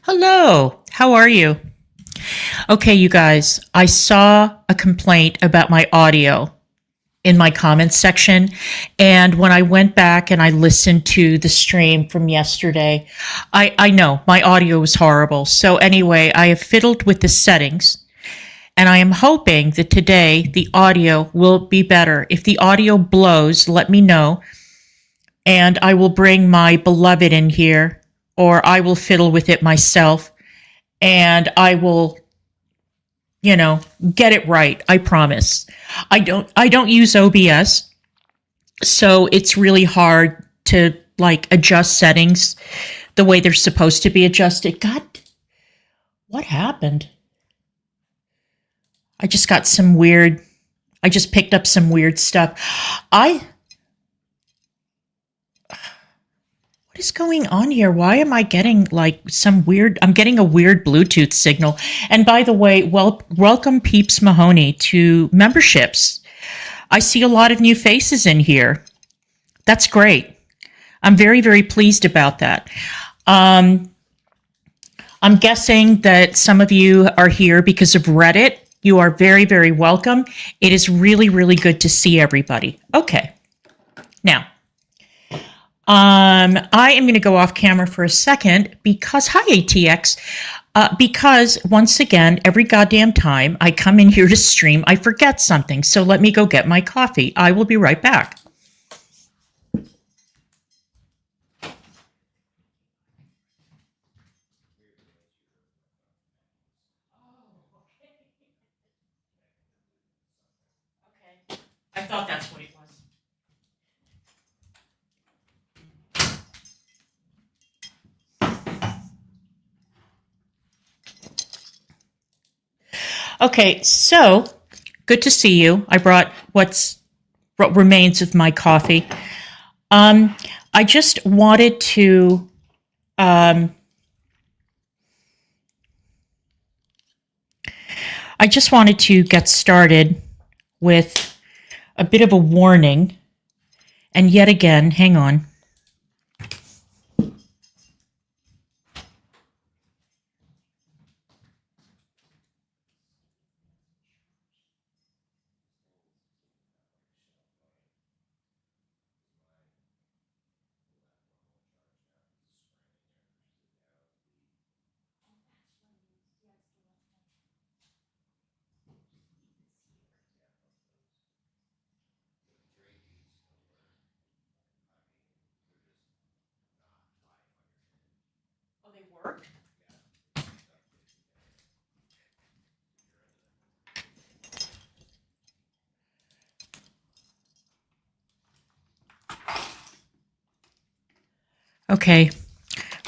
Hello, how are you? Okay, you guys, I saw a complaint about my audio in my comments section. And when I went back and I listened to the stream from yesterday, I know my audio was horrible. So anyway, I have fiddled with the settings and I am hoping that today the audio will be better. If the audio blows, let me know and I will bring my beloved in here, or I will fiddle with it myself and I will, get it right. I promise. I don't use OBS, so it's really hard to adjust settings the way they're supposed to be adjusted. God, what happened? I just picked up some weird stuff. What is going on here? Why am I getting I'm getting a weird Bluetooth signal. And by the way, welcome Peeps Mahoney to memberships. I see a lot of new faces in here. That's great. I'm very, very pleased about that. I'm guessing that some of you are here because of Reddit. You are very, very welcome. It is really, really good to see everybody. Okay. Now, I am going to go off camera for a second because, hi ATX, because once again, every goddamn time I come in here to stream, I forget something. So let me go get my coffee. I will be right back. I thought that's what it was. Okay, so good to see you. I brought what remains of my coffee. I just wanted to get started with a bit of a warning. And yet again, hang on. Oh, they work? Okay,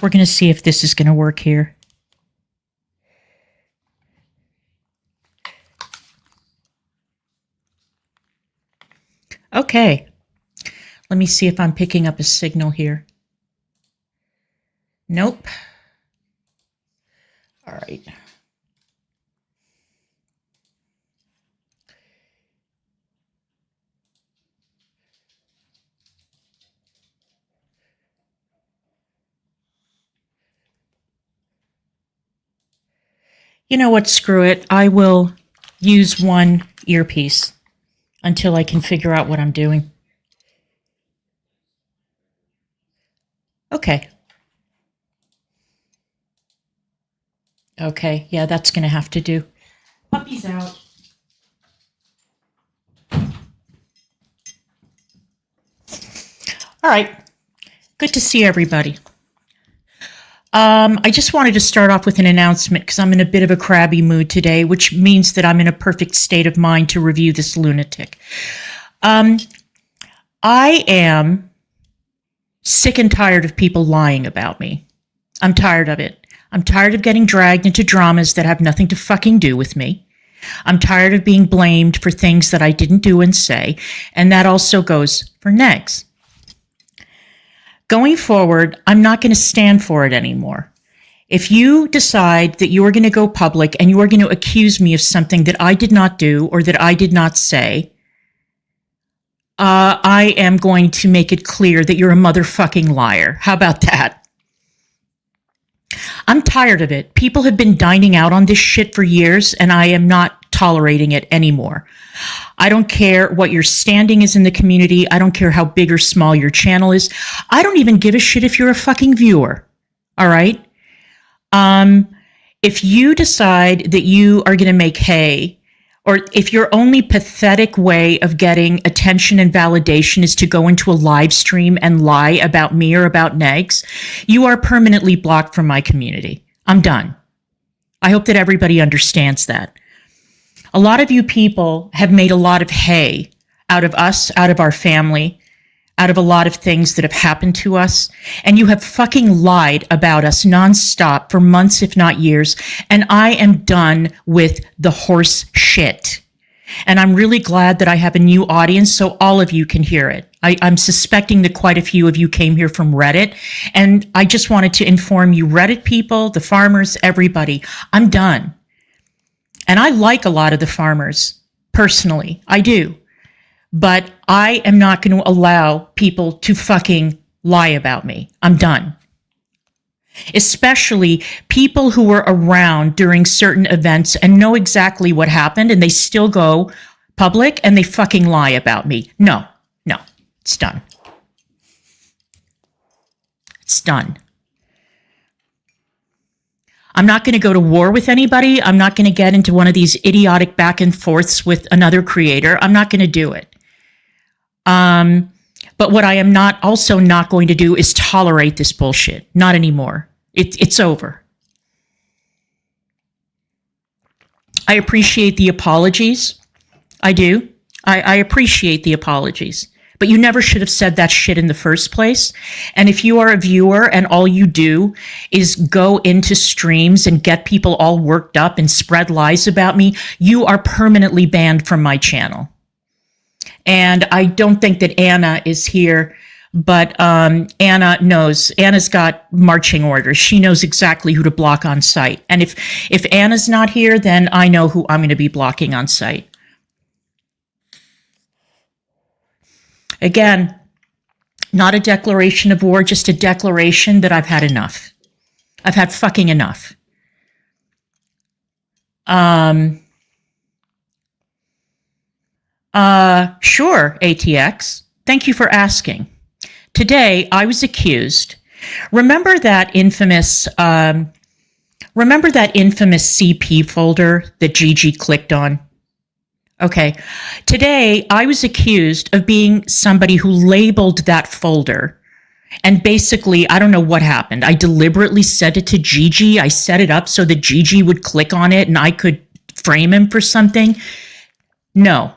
we're going to see if this is going to work here. Okay, let me see if I'm picking up a signal here. Nope. All right. You know what? Screw it. I will use one earpiece until I can figure out what I'm doing. Okay. Okay, yeah, that's going to have to do. Puppy's out. All right. Good to see everybody. I just wanted to start off with an announcement because I'm in a bit of a crabby mood today, which means that I'm in a perfect state of mind to review this lunatic. I am sick and tired of people lying about me. I'm tired of it. I'm tired of getting dragged into dramas that have nothing to fucking do with me. I'm tired of being blamed for things that I didn't do and say, and that also goes for Negs. Going forward, I'm not going to stand for it anymore. If you decide that you are going to go public and you are going to accuse me of something that I did not do or that I did not say, I am going to make it clear that you're a motherfucking liar. How about that? I'm tired of it. People have been dining out on this shit for years, and I am not tolerating it anymore. I don't care what your standing is in the community. I don't care how big or small your channel is. I don't even give a shit if you're a fucking viewer. All right? If you decide that you are going to make hay, or if your only pathetic way of getting attention and validation is to go into a live stream and lie about me or about Negs, you are permanently blocked from my community. I'm done. I hope that everybody understands that. A lot of you people have made a lot of hay out of us, out of our family, out of a lot of things that have happened to us, and you have fucking lied about us nonstop for months, if not years, and I am done with the horse shit. And I'm really glad that I have a new audience so all of you can hear it. I'm suspecting that quite a few of you came here from Reddit, and I just wanted to inform you, Reddit people, the farmers, everybody, I'm done. And I like a lot of the farmers, personally, I do. But I am not going to allow people to fucking lie about me. I'm done. Especially people who were around during certain events and know exactly what happened, and they still go public and they fucking lie about me. No, it's done. It's done. I'm not going to go to war with anybody. I'm not going to get into one of these idiotic back and forths with another creator. I'm not going to do it. But what I am also not going to do is tolerate this bullshit. Not anymore. It's over. I appreciate the apologies. I do. I appreciate the apologies. But you never should have said that shit in the first place. And if you are a viewer and all you do is go into streams and get people all worked up and spread lies about me, you are permanently banned from my channel. And I don't think that Anna is here, but Anna knows. Anna's got marching orders. She knows exactly who to block on site. And if Anna's not here, then I know who I'm going to be blocking on site. Again, not a declaration of war, just a declaration that I've had enough. I've had fucking enough. Sure, ATX. Thank you for asking. Today, I was accused. Remember that infamous CP folder that Gigi clicked on? Okay. Today, I was accused of being somebody who labeled that folder. And basically, I don't know what happened. I deliberately sent it to Gigi. I set it up so that Gigi would click on it and I could frame him for something. No.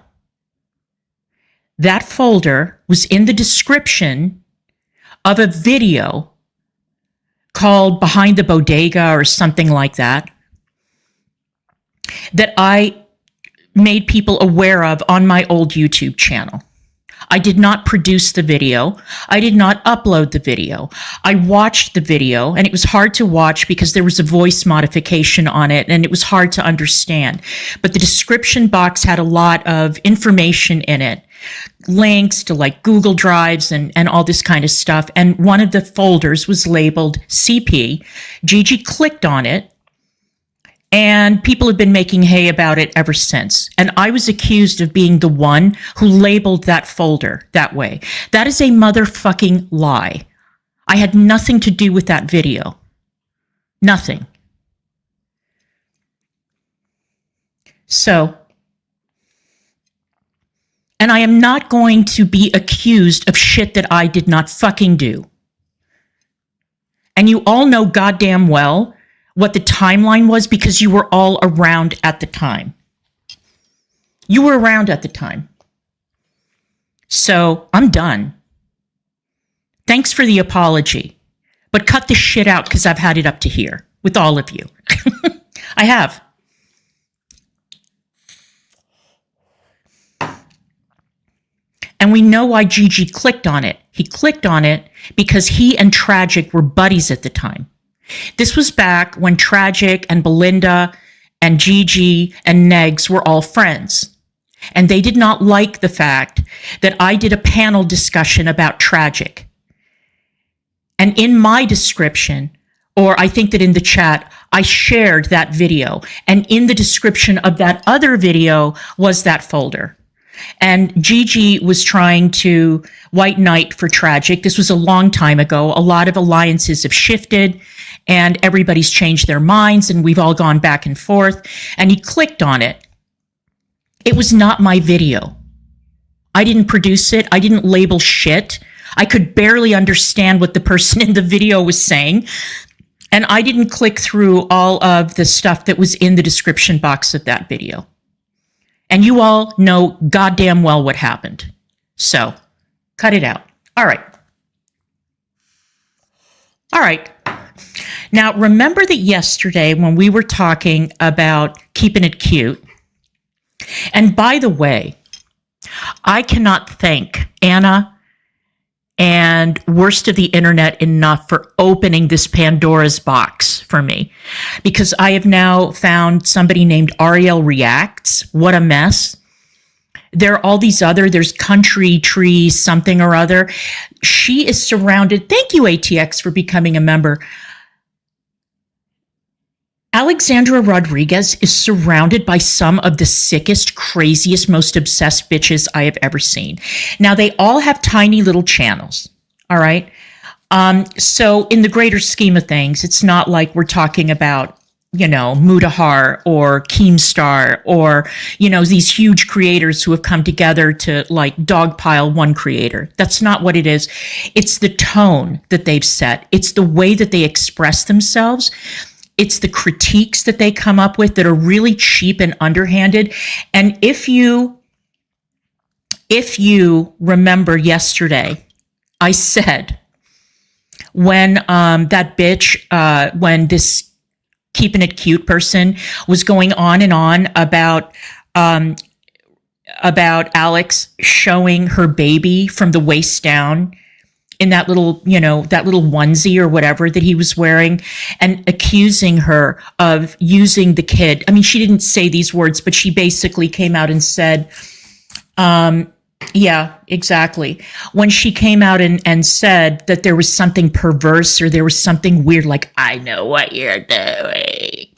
That folder was in the description of a video called Behind the Bodega or something like that, that I made people aware of on my old YouTube channel. I did not produce the video. I did not upload the video. I watched the video, and it was hard to watch because there was a voice modification on it, and it was hard to understand. But the description box had a lot of information in it, links to like Google Drives and all this kind of stuff. And one of the folders was labeled CP. Gigi clicked on it, and people have been making hay about it ever since. And I was accused of being the one who labeled that folder that way. That is a motherfucking lie. I had nothing to do with that video. Nothing. So, and I am not going to be accused of shit that I did not fucking do. And you all know goddamn well what the timeline was because you were all around at the time. You were around at the time. So I'm done. Thanks for the apology. But cut the shit out because I've had it up to here with all of you. I have. And we know why Gigi clicked on it. He clicked on it because he and Tragic were buddies at the time. This was back when Tragic and Belinda and Gigi and Negs were all friends. And they did not like the fact that I did a panel discussion about Tragic. And in my description or I think that in the chat, I shared that video. And in the description of that other video was that folder. And Gigi was trying to white knight for tragic. This was a long time ago. A lot of alliances have shifted and everybody's changed their minds and we've all gone back and forth. And he clicked on it. It was not my video. I didn't produce it. I didn't label shit. I could barely understand what the person in the video was saying. And I didn't click through all of the stuff that was in the description box of that video. And you all know goddamn well what happened. So, cut it out. All right. All right. Now, remember that yesterday when we were talking about keeping it cute, and by the way, I cannot thank Anna and Worst of the Internet enough for opening this Pandora's box for me, because I have now found somebody named Ariel Reacts. What a mess. There are all these there's Country Tree something or other. She is surrounded. Thank you, ATX, for becoming a member. Alexandra Rodriguez is surrounded by some of the sickest, craziest, most obsessed bitches I have ever seen. Now, they all have tiny little channels, all right? So in the greater scheme of things, it's not like we're talking about, you know, Mudahar or Keemstar or, you know, these huge creators who have come together to like dogpile one creator. That's not what it is. It's the tone that they've set. It's the way that they express themselves. It's the critiques that they come up with that are really cheap and underhanded. And if you remember yesterday, I said when that bitch, when this keeping it cute person was going on and on about Alex showing her baby from the waist down in that little, you know, that little onesie or whatever that he was wearing, and accusing her of using the kid. I mean, she didn't say these words, but she basically came out and said, yeah, exactly. When she came out and said that there was something perverse or there was something weird, like, I know what you're doing.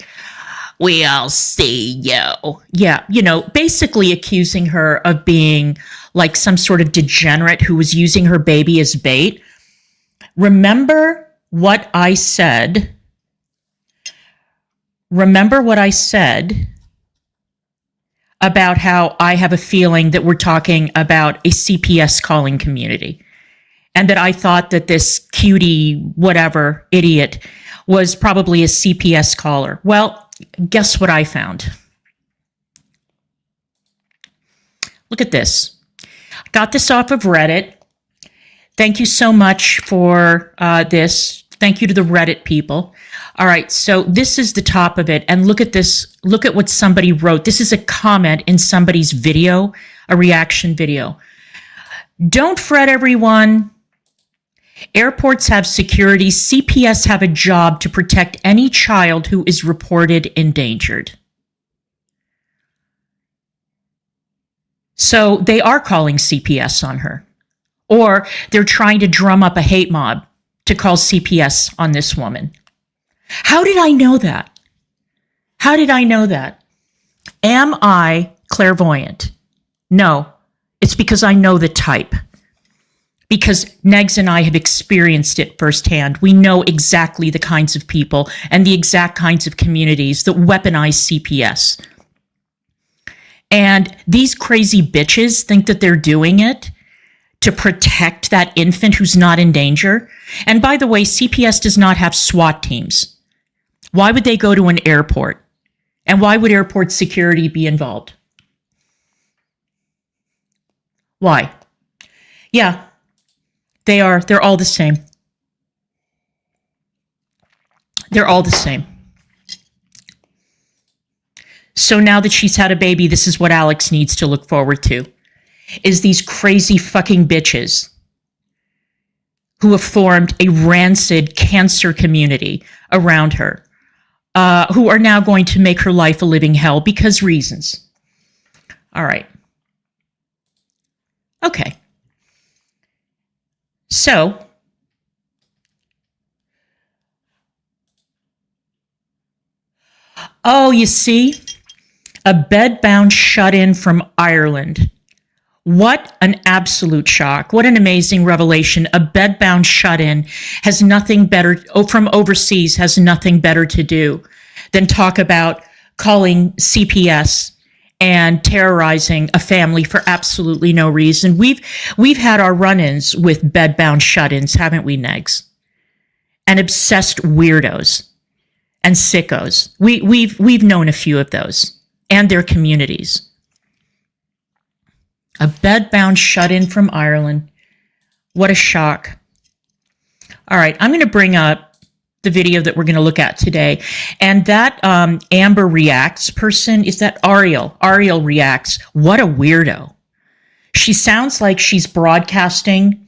We all see you. Yeah, you know, basically accusing her of being like some sort of degenerate who was using her baby as bait. Remember what I said. Remember what I said about how I have a feeling that we're talking about a CPS calling community, and that I thought that this cutie, whatever, idiot was probably a CPS caller. Well, guess what I found? Look at this. Got this off of Reddit. Thank you so much for this. Thank you to the Reddit people. All right, so this is the top of it. And look at this. Look at what somebody wrote. This is a comment in somebody's video, a reaction video. Don't fret, everyone. Airports have security. CPS have a job to protect any child who is reported endangered. So they are calling CPS on her. Or they're trying to drum up a hate mob to call CPS on this woman. How did I know that? How did I know that? Am I clairvoyant? No, it's because I know the type. Because Negs and I have experienced it firsthand. We know exactly the kinds of people and the exact kinds of communities that weaponize CPS. And these crazy bitches think that they're doing it to protect that infant who's not in danger. And by the way, CPS does not have SWAT teams. Why would they go to an airport? And why would airport security be involved? Why? Yeah, they are. They're all the same. They're all the same. So now that she's had a baby, this is what Alex needs to look forward to, is these crazy fucking bitches who have formed a rancid cancer community around her, who are now going to make her life a living hell because reasons. All right. Okay. So Oh, you see? A bedbound shut-in from Ireland. What an absolute shock. What an amazing revelation. A bedbound shut-in has nothing better, from overseas, has nothing better to do than talk about calling CPS and terrorizing a family for absolutely no reason. We've had our run-ins with bedbound shut-ins, haven't we, Negs? And obsessed weirdos and sickos. We've known a few of those and their communities. A bedbound shut-in from Ireland. What a shock. All right, I'm going to bring up the video that we're going to look at today. And that Amber Reacts person, is that Ariel? Ariel Reacts. What a weirdo. She sounds like she's broadcasting.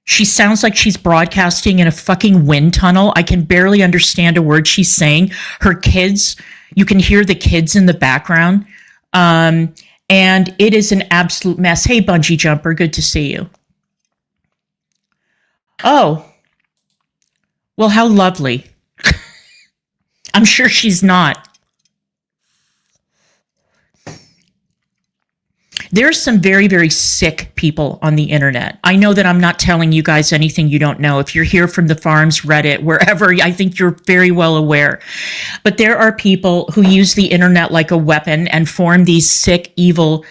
She sounds like she's broadcasting in a fucking wind tunnel. I can barely understand a word she's saying. Her kids, you can hear the kids in the background. And it is an absolute mess. Hey, Bungee Jumper, good to see you. Oh, well, how lovely. I'm sure she's not. There's some very, very sick people on the internet. I know that I'm not telling you guys anything you don't know. If you're here from the forums, Reddit, wherever, I think you're very well aware. But there are people who use the internet like a weapon and form these sick, evil,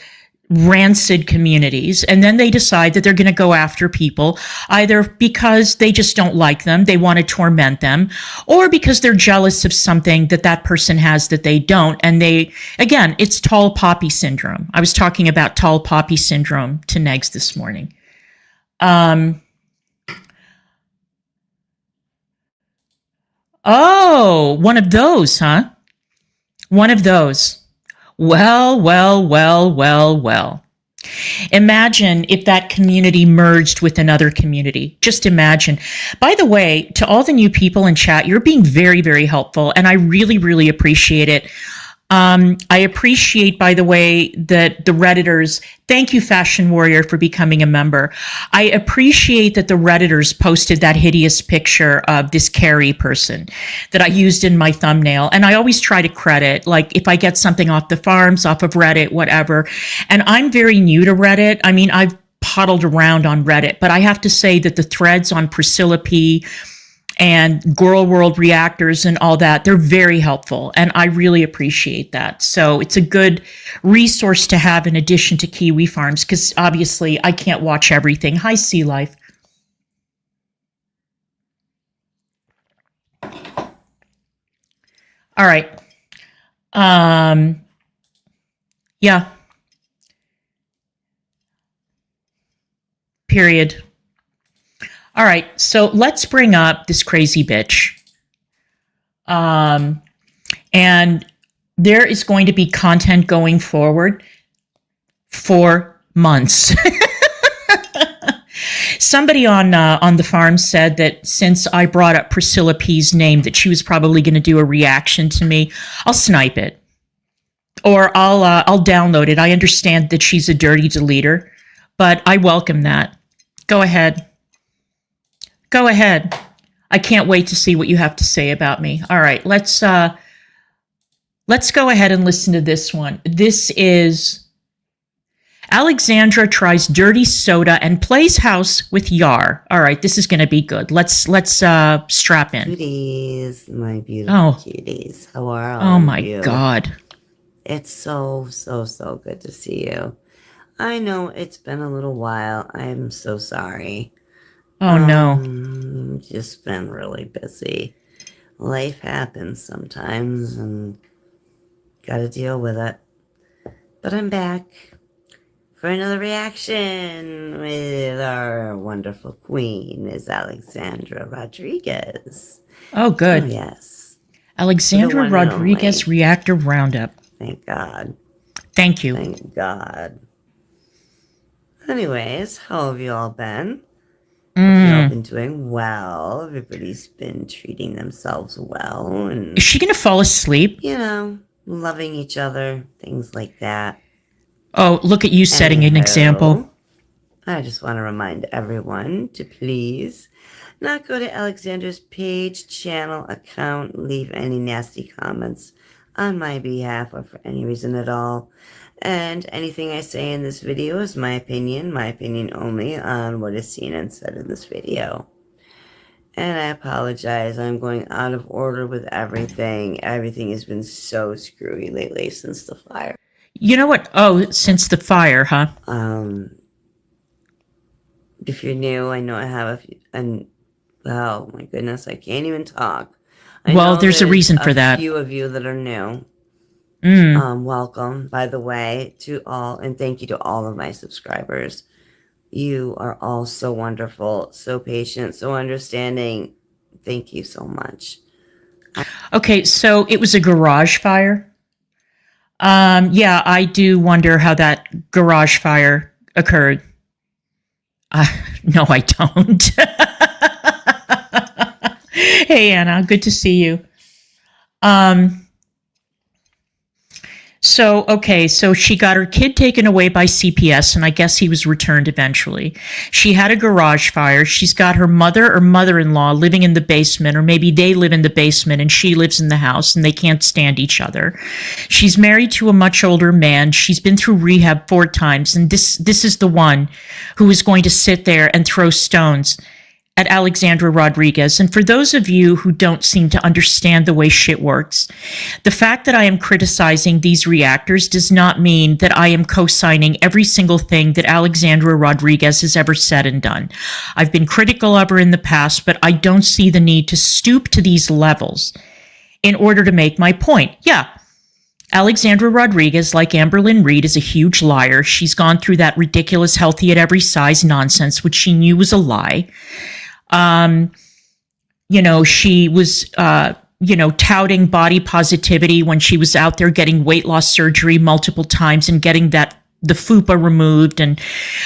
rancid communities. And then they decide that they're going to go after people, either because they just don't like them, they want to torment them, or because they're jealous of something that that person has that they don't. And they, again, it's tall poppy syndrome. I was talking about tall poppy syndrome to Negs this morning. Oh, one of those, huh? One of those. Well, well, well, well, well. Imagine if that community merged with another community. Just imagine. By the way, to all the new people in chat, you're being very, very helpful, and I really, really appreciate it. I appreciate, by the way, that the Redditors, thank you, Fashion Warrior, for becoming a member. I appreciate that the Redditors posted that hideous picture of this Carrie person that I used in my thumbnail. And I always try to credit, like if I get something off the forums, off of Reddit, whatever. And I'm very new to Reddit. I mean, I've poddled around on Reddit, but I have to say that the threads on Priscilla P and Girl World reactors and all that, they're very helpful. And I really appreciate that. So it's a good resource to have in addition to Kiwi Farms, because obviously I can't watch everything. Hi, Sea Life. All right. Yeah. Period. All right, so let's bring up this crazy bitch. And there is going to be content going forward for months. Somebody on the farm said that since I brought up Priscilla P's name, that she was probably going to do a reaction to me. I'll snipe it, or I'll download it. I understand that she's a dirty deleter, but I welcome that. Go ahead. Go ahead. I can't wait to see what you have to say about me. All right, let's go ahead and listen to this one. This is Alexandra tries dirty soda and plays house with Yar. All right, this is going to be good. Let's strap in. Cuties, my beautiful cuties. How are all Oh my of you? God. It's so good to see you. I know it's been a little while. I'm so sorry. Oh no. Just been really busy. Life happens sometimes and gotta deal with it. But I'm back for another reaction with our wonderful queen, Ms. Alexandra Rodriguez. Oh, good. Oh, yes. Alexandra Rodriguez Reactor Roundup. Thank God. Thank you. Thank God. Anyways, how have you all been? Hope you all been doing well. Everybody's been treating themselves well. And, is she going to fall asleep? You know, loving each other, things like that. Oh, look at you setting an example. I just want to remind everyone to please not go to Alexandra's page, channel, account, leave any nasty comments on my behalf or for any reason at all. And anything I say in this video is my opinion only on what is seen and said in this video. And I apologize, I'm going out of order with everything. Everything has been so screwy lately since the fire. You know what? Oh, since the fire, huh? If you're new, I know I have a few, and oh my goodness, I can't even talk. Well, there's a reason for that. A few of you that are new. Welcome, by the way, to all, and thank you to all of my subscribers. You are all so wonderful, so patient, so understanding. Thank you so much. Okay, so it was a garage fire. Yeah, I do wonder how that garage fire occurred. No, I don't. Hey, Anna, good to see you. So she got her kid taken away by CPS, and I guess he was returned eventually. She had a garage fire. She's got her mother or mother-in-law living in the basement, or maybe they live in the basement and she lives in the house, and they can't stand each other. She's married to a much older man. She's been through rehab 4 times, and this is the one who is going to sit there and throw stones at Alexandra Rodriguez. And for those of you who don't seem to understand the way shit works, the fact that I am criticizing these reactors does not mean that I am co-signing every single thing that Alexandra Rodriguez has ever said and done. I've been critical of her in the past, but I don't see the need to stoop to these levels in order to make my point. Yeah, Alexandra Rodriguez, like Amberlynn Reed, is a huge liar. She's gone through that ridiculous healthy at every size nonsense, which she knew was a lie. She was, touting body positivity when she was out there getting weight loss surgery multiple times and getting the FUPA removed.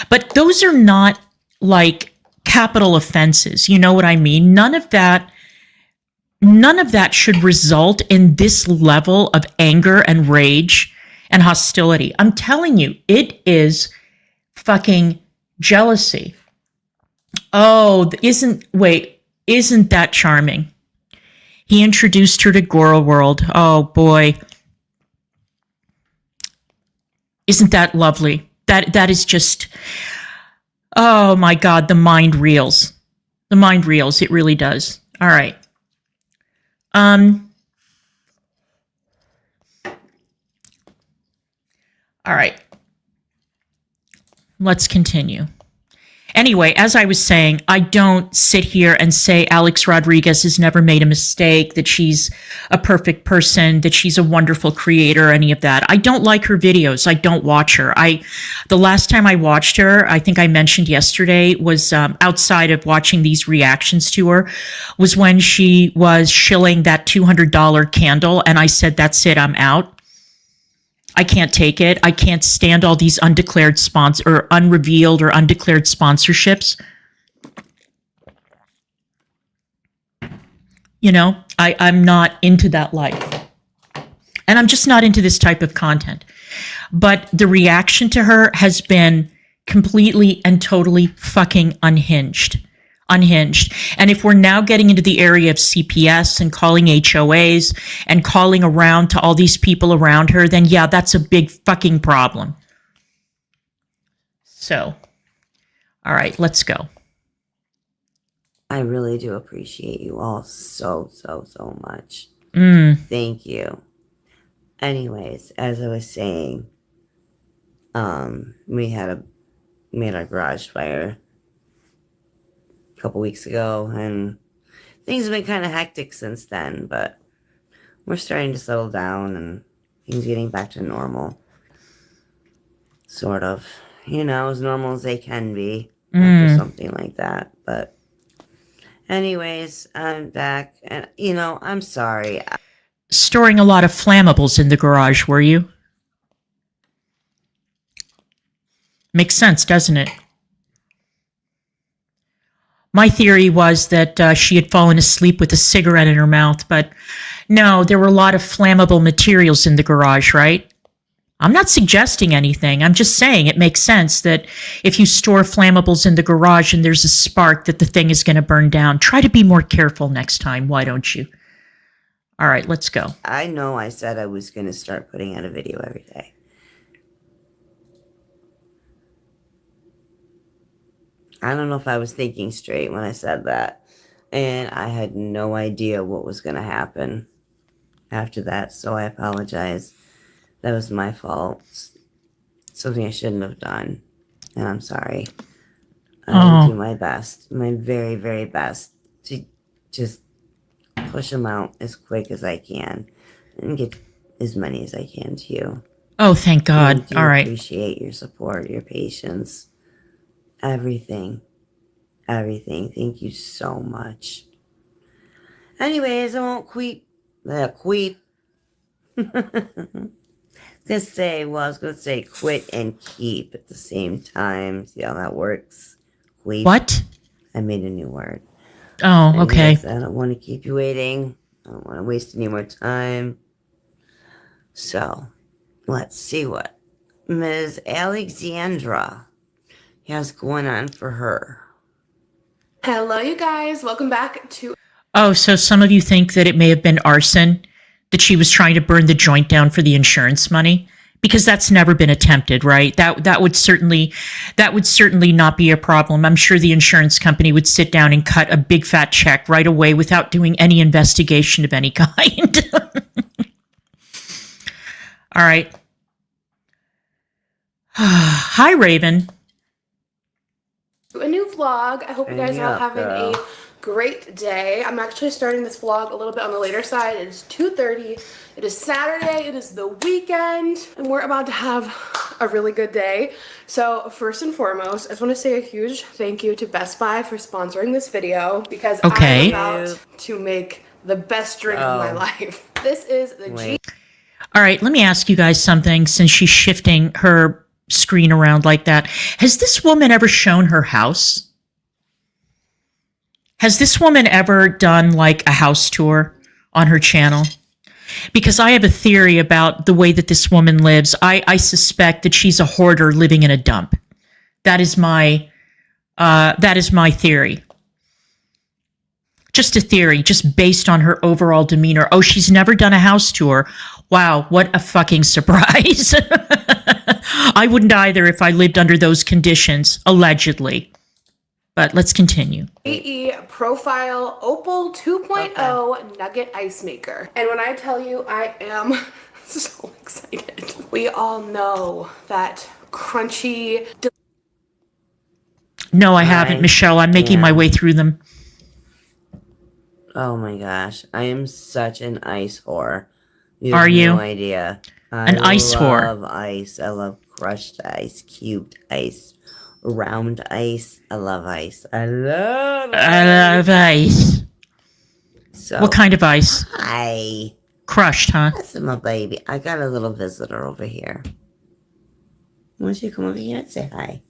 But those are not like capital offenses. You know what I mean? None of that should result in this level of anger and rage and hostility. I'm telling you, it is fucking jealousy. Oh, isn't that charming? He introduced her to Girl World. Oh boy. Isn't that lovely? That is just, oh my God, the mind reels. The mind reels, it really does. All right. All right. Let's continue. Anyway, as I was saying, I don't sit here and say Alex Rodriguez has never made a mistake, that she's a perfect person, that she's a wonderful creator, any of that. I don't like her videos. I don't watch her. The last time I watched her, I think I mentioned yesterday, was outside of watching these reactions to her, was when she was shilling that $200 candle, and I said, that's it, I'm out. I can't take it. I can't stand all these undeclared or unrevealed or undeclared sponsorships. I'm not into that life. And I'm just not into this type of content. But the reaction to her has been completely and totally fucking unhinged. And if we're now getting into the area of CPS and calling HOAs and calling around to all these people around her, then yeah, that's a big fucking problem. So, all right, let's go. I really do appreciate you all so much. Thank you. Anyways, as I was saying, we had a garage fire a couple weeks ago, and things have been kind of hectic since then, but we're starting to settle down and things getting back to normal. Sort of. As normal as they can be after something like that. But anyways, I'm back, and I'm sorry. Storing a lot of flammables in the garage, were you? Makes sense, doesn't it? My theory was that she had fallen asleep with a cigarette in her mouth, but no, there were a lot of flammable materials in the garage, right? I'm not suggesting anything. I'm just saying it makes sense that if you store flammables in the garage and there's a spark, that the thing is going to burn down. Try to be more careful next time, why don't you? All right, let's go. I know I said I was going to start putting out a video every day. I don't know if I was thinking straight when I said that. And I had no idea what was going to happen after that. So I apologize. That was my fault. Something I shouldn't have done. And I'm sorry. I will do my best. My very, very best to just push them out as quick as I can. And get as many as I can to you. Oh, thank God. I do All right. appreciate your support, your patience. Everything. Everything. Thank you so much. Anyways, I won't queep. I was gonna say quit and keep at the same time. See how that works? Queep. What? I made a new word. Oh, okay. Anyways, I don't want to keep you waiting. I don't want to waste any more time. So, let's see what Ms. Alexandra has going on for her. Hello, you guys. Welcome back to... Oh, so some of you think that it may have been arson, that she was trying to burn the joint down for the insurance money? Because that's never been attempted, right? That would certainly not be a problem. I'm sure the insurance company would sit down and cut a big fat check right away without doing any investigation of any kind. All right. Hi, Raven. a new vlog. I hope you guys are all having girl. a great day. I'm actually starting this vlog a little bit on the later side. It is 2:30. It is Saturday. It is the weekend, and we're about to have a really good day. So first and foremost, I just want to say a huge thank you to Best Buy for sponsoring this video, because Okay. I'm about to make the best drink of my life. This is the All right, let me ask you guys something, since she's shifting her screen around like that. Has this woman ever shown her house? Has this woman ever done like a house tour on her channel? Because I have a theory about the way that this woman lives. I suspect that she's a hoarder living in a dump. That is my theory. Just a theory, just based on her overall demeanor. Oh, she's never done a house tour. Wow, what a fucking surprise. I wouldn't either if I lived under those conditions, allegedly. But let's continue. AE Profile Opal 2.0 Nugget Ice Maker. And when I tell you I am so excited. We all know that crunchy... No, I haven't, Michelle. I'm making my way through them. Oh my gosh, I am such an ice whore. Are have you? No idea. An ice whore. I love ice. I love crushed ice, cubed ice, round ice. I love ice. I love ice. So, What kind of ice? hi. Crushed, huh? That's my baby. I got a little visitor over here. Why don't you come over here and say hi?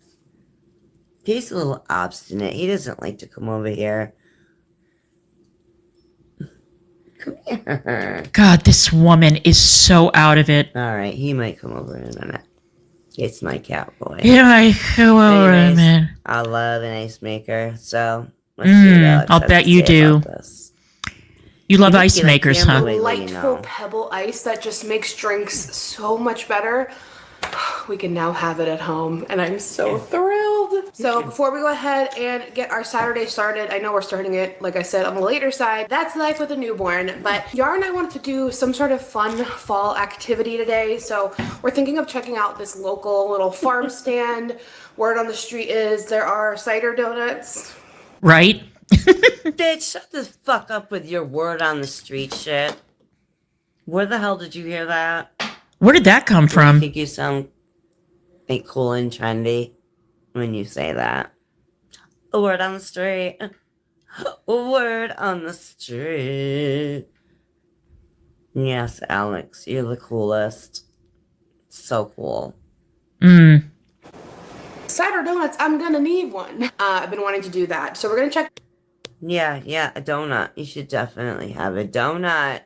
He's a little obstinate. He doesn't like to come over here. Come here. God, this woman is so out of it. All right, he might come over in a minute. It's my cat boy. Yeah, I go over, Anyways, man. I love an ice maker, so let's see what Alex I'll has bet to you say do. about this. You love You ice get a makers, camera huh? way, you Delightful know. pebble ice that just makes drinks so much better. We can now have it at home, and I'm so thrilled. So before we go ahead and get our Saturday started, I know we're starting it, like I said, on the later side. That's life with a newborn, but Yara and I wanted to do some sort of fun fall activity today, so we're thinking of checking out this local little farm stand. Word on the street is there are cider donuts. Right? Bitch, shut the fuck up with your word on the street shit. Where the hell did you hear that? Where did that come I from? think you sound like cool and trendy when you say that. A word on the street. A word on the street. Yes, Alex, you're the coolest. So cool. Cider donuts, I'm gonna need one. I've been wanting to do that, so we're gonna check. Yeah, a donut. You should definitely have a donut.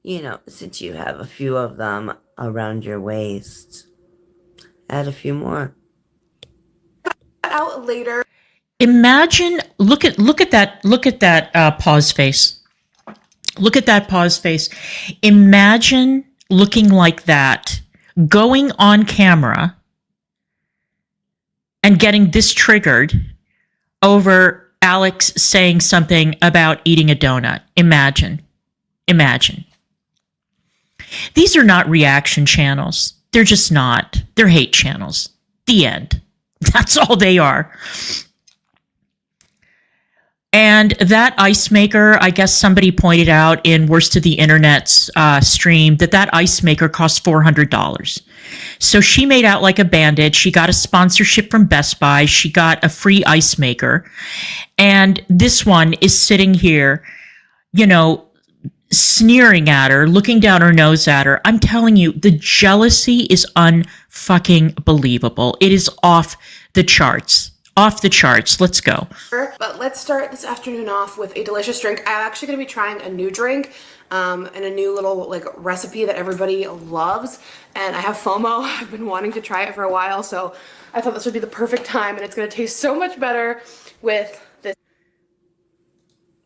You know, since you have a few of them around your waist. Add a few more. Out later. Imagine, look at that pause face. Look at that pause face. Imagine looking like that, going on camera and getting this triggered over Alex saying something about eating a donut. Imagine. These are not reaction channels. They're just not. They're hate channels. The end. That's all they are. And that ice maker, I guess somebody pointed out in Worst of the Internet's stream that ice maker cost $400. So she made out like a bandit. She got a sponsorship from Best Buy. She got a free ice maker. And this one is sitting here, sneering at her, looking down her nose at her. I'm telling you, the jealousy is unfucking believable. It is off the charts. Off the charts. Let's go. But let's start this afternoon off with a delicious drink. I'm actually going to be trying a new drink and a new little recipe that everybody loves. And I have FOMO. I've been wanting to try it for a while, so I thought this would be the perfect time, and it's going to taste so much better with this.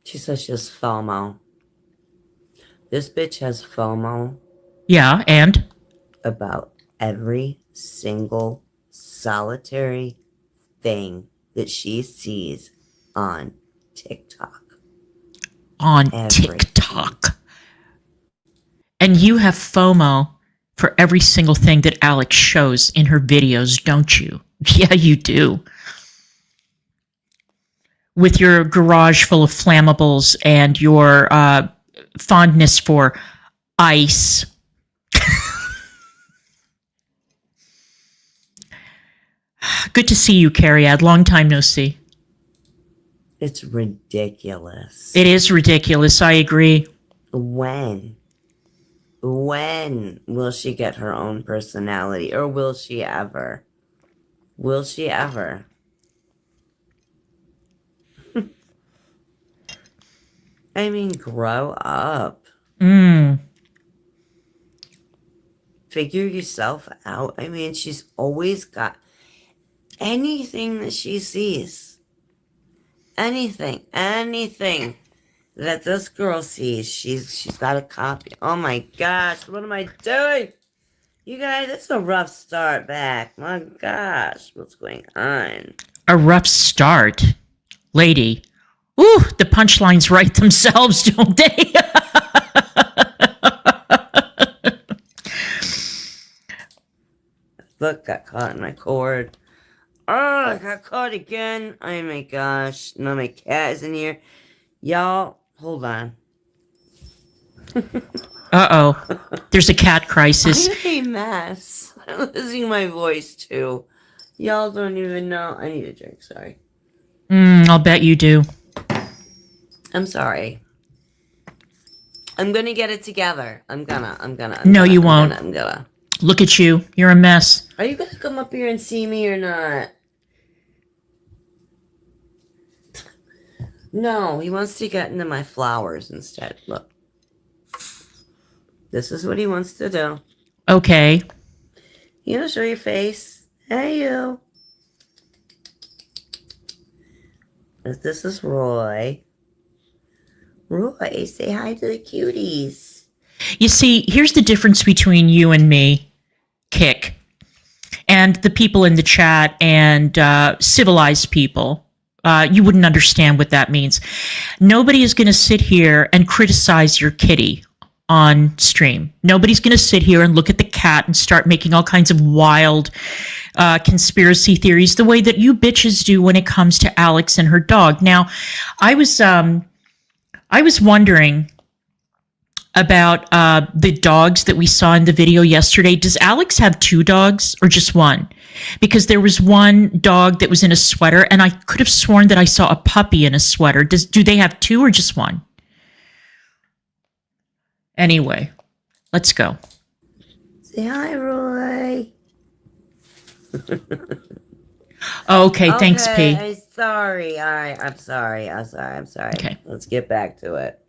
She says she has FOMO. This bitch has FOMO. Yeah, and? About every single solitary thing that she sees on TikTok. TikTok. And you have FOMO for every single thing that Alex shows in her videos, don't you? Yeah, you do. With your garage full of flammables and your fondness for ice. Good to see you, Carrie-Ad. Long time no see. It's ridiculous. It is ridiculous. I agree. When will she get her own personality? Or will she ever? Will she ever? I mean, grow up. Figure yourself out. I mean, she's always got anything that she sees. Anything that this girl sees, she's got a copy. Oh my gosh, what am I doing? You guys, it's a rough start back. My gosh, what's going on? A rough start? Lady. Ooh, the punchlines write themselves, don't they? Look, got caught in my cord. Oh, I got caught again. Oh my gosh. No, my cat is in here. Y'all, hold on. Uh-oh. There's a cat crisis. I'm a mess. I'm losing my voice, too. Y'all don't even know. I need a drink, sorry. I'll bet you do. I'm sorry. I'm gonna get it together. I'm gonna. No, you won't. I'm gonna. Look at you. You're a mess. Are you gonna come up here and see me or not? No, he wants to get into my flowers instead. Look. This is what he wants to do. Okay. You know, show your face. Hey, you. This is Roy. Roy, say hi to the cuties. You see, here's the difference between you and me, Kick, and the people in the chat and civilized people. You wouldn't understand what that means. Nobody is going to sit here and criticize your kitty on stream. Nobody's going to sit here and look at the cat and start making all kinds of wild conspiracy theories the way that you bitches do when it comes to Alex and her dog. Now, I was wondering about the dogs that we saw in the video yesterday. Does Alex have two dogs or just one? Because there was one dog that was in a sweater, and I could have sworn that I saw a puppy in a sweater. Do they have two or just one? Anyway, let's go. Say hi, Roy. Okay, thanks, P. I'm sorry. All right, I'm sorry. Okay. Let's get back to it.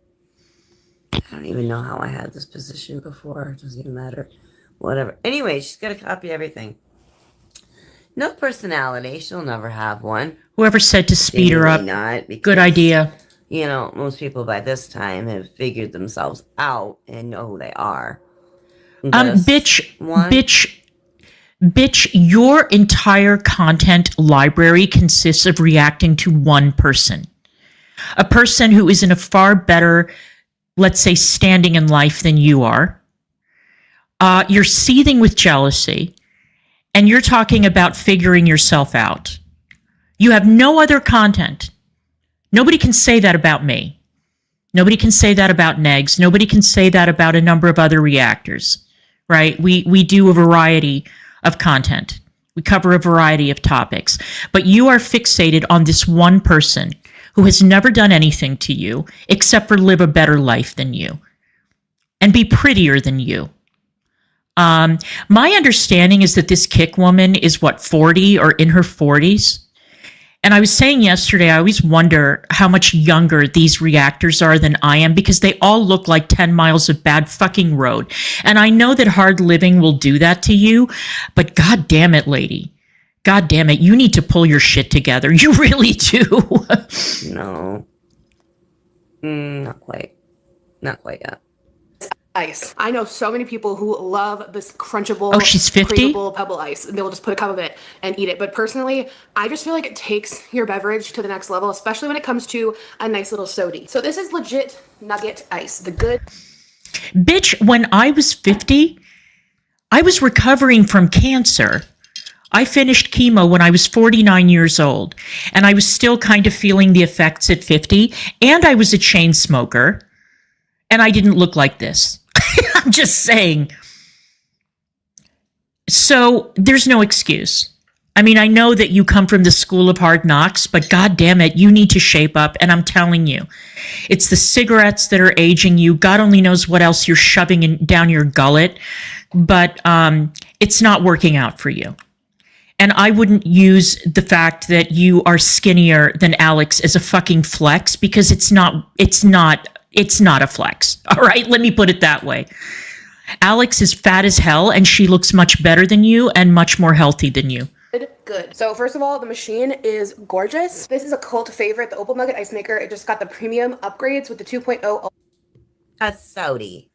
I don't even know how I had this position before. It doesn't even matter. Whatever. Anyway, she's got to copy everything. No personality. She'll never have one. Whoever said to speed her up, Not because, good idea. you know, most people by this time have figured themselves out and know who they are. Bitch, your entire content library consists of reacting to one person. A person who is in a far better, let's say, standing in life than you are. You're seething with jealousy, and you're talking about figuring yourself out. You have no other content. Nobody can say that about me. Nobody can say that about Negs. Nobody can say that about a number of other reactors, right? We do a variety of content. We cover a variety of topics. But you are fixated on this one person who has never done anything to you except for live a better life than you and be prettier than you. My understanding is that this Kick woman is 40 or in her 40s. And I was saying yesterday, I always wonder how much younger these reactors are than I am, because they all look like 10 miles of bad fucking road. And I know that hard living will do that to you, but God damn it, lady. God damn it, you need to pull your shit together. You really do. No. Not quite. Not quite yet. Ice. I know so many people who love this crunchable, Oh, she's 50? craveable pebble ice. They will just put a cup of it and eat it. But personally, I just feel like it takes your beverage to the next level, especially when it comes to a nice little sody. So this is legit nugget ice. The good. Bitch, when I was 50, I was recovering from cancer. I finished chemo when I was 49 years old, and I was still kind of feeling the effects at 50, and I was a chain smoker, and I didn't look like this. I'm just saying. So there's no excuse. I mean, I know that you come from the school of hard knocks, but God damn it, you need to shape up. And I'm telling you, it's the cigarettes that are aging you. God only knows what else you're shoving down your gullet, but it's not working out for you. And I wouldn't use the fact that you are skinnier than Alex as a fucking flex, because it's not a flex. All right, let me put it that way. Alex is fat as hell, and she looks much better than you and much more healthy than you. Good. So first of all, the machine is gorgeous. This is a cult favorite, the Opal Nugget Ice Maker. It just got the premium upgrades with the 2.0. A sody.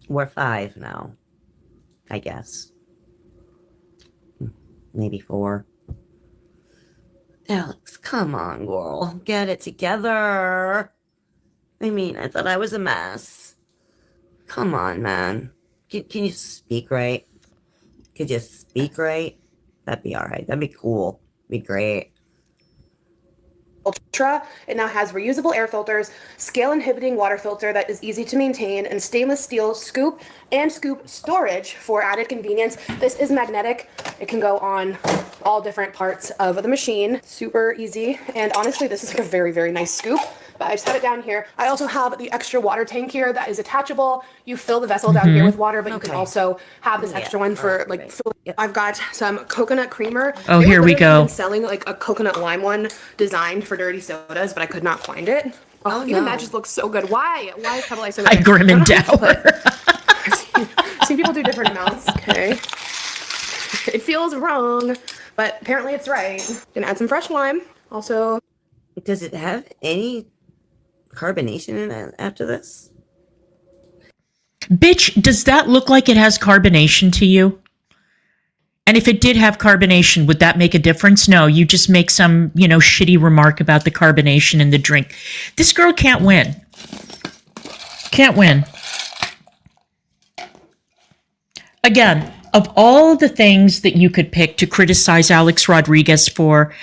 We're 5 now, I guess. Maybe 4. Alex, come on, girl. Get it together. I mean, I thought I was a mess. Come on, man. Can you speak right? Could you speak right? That'd be all right. That'd be cool. Be great. Ultra. It now has reusable air filters, scale inhibiting water filter that is easy to maintain, and stainless steel scoop and scoop storage for added convenience. This is magnetic. It can go on all different parts of the machine. Super easy. And honestly, this is like a very, very nice scoop. But I just have it down here. I also have the extra water tank here that is attachable. You fill the vessel down here with water, but you can also have this extra one for like filling. I've got some coconut creamer. Oh, here we go. Been selling like a coconut lime one designed for dirty sodas, but I could not find it. Even that just looks so good. Why is pebble ice so good? Hi, Grim and Dower. I've seen people do different amounts. Okay. It feels wrong, but apparently it's right. Gonna add some fresh lime. Also, does it have any carbonation in it after this? Bitch, does that look like it has carbonation to you? And if it did have carbonation, would that make a difference? No, you just make some, shitty remark about the carbonation in the drink. This girl can't win. Can't win. Again, of all the things that you could pick to criticize Alex Rodriguez for,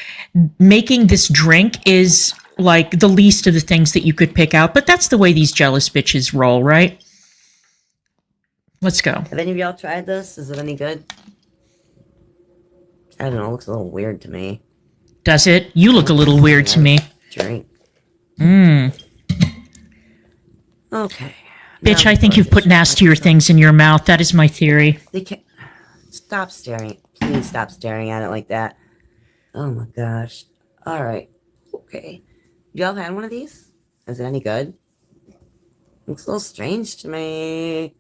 making this drink is like the least of the things that you could pick out. But that's the way these jealous bitches roll, right? Let's go. Have any of y'all tried this? Is it any good? I don't know. It looks a little weird to me. Does it? You look a little weird to me. Drink. Okay. Bitch, I think you've put nastier things in your mouth. That is my theory. They can't. Stop staring. Please stop staring at it like that. Oh my gosh. All right. Okay. Y'all had one of these? Is it any good? Looks a little strange to me.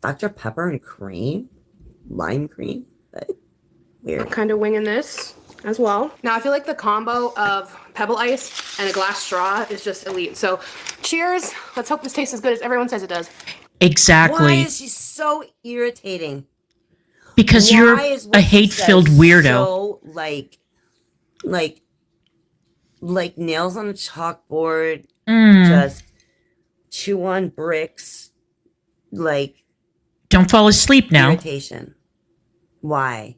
Dr. Pepper and cream? Lime cream? Weird. Kind of winging this as well. Now I feel like the combo of pebble ice and a glass straw is just elite. So cheers. Let's hope this tastes as good as everyone says it does. Exactly. Why is she so irritating? Because Why you're is a what she hate-filled says weirdo. So like nails on a chalkboard, just chew on bricks, like Don't fall asleep now. irritation. Why?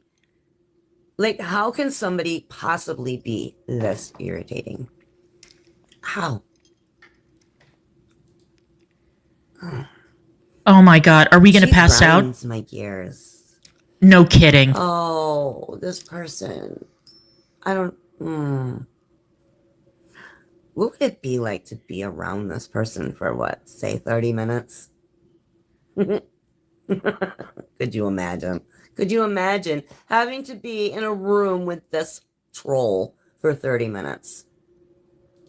Like, how can somebody possibly be this irritating? How? Oh my God. Are we going to She pass out? grinds my gears. No kidding. Oh, this person. I don't. What would it be like to be around this person for what, say 30 minutes? Could you imagine? Could you imagine having to be in a room with this troll for 30 minutes?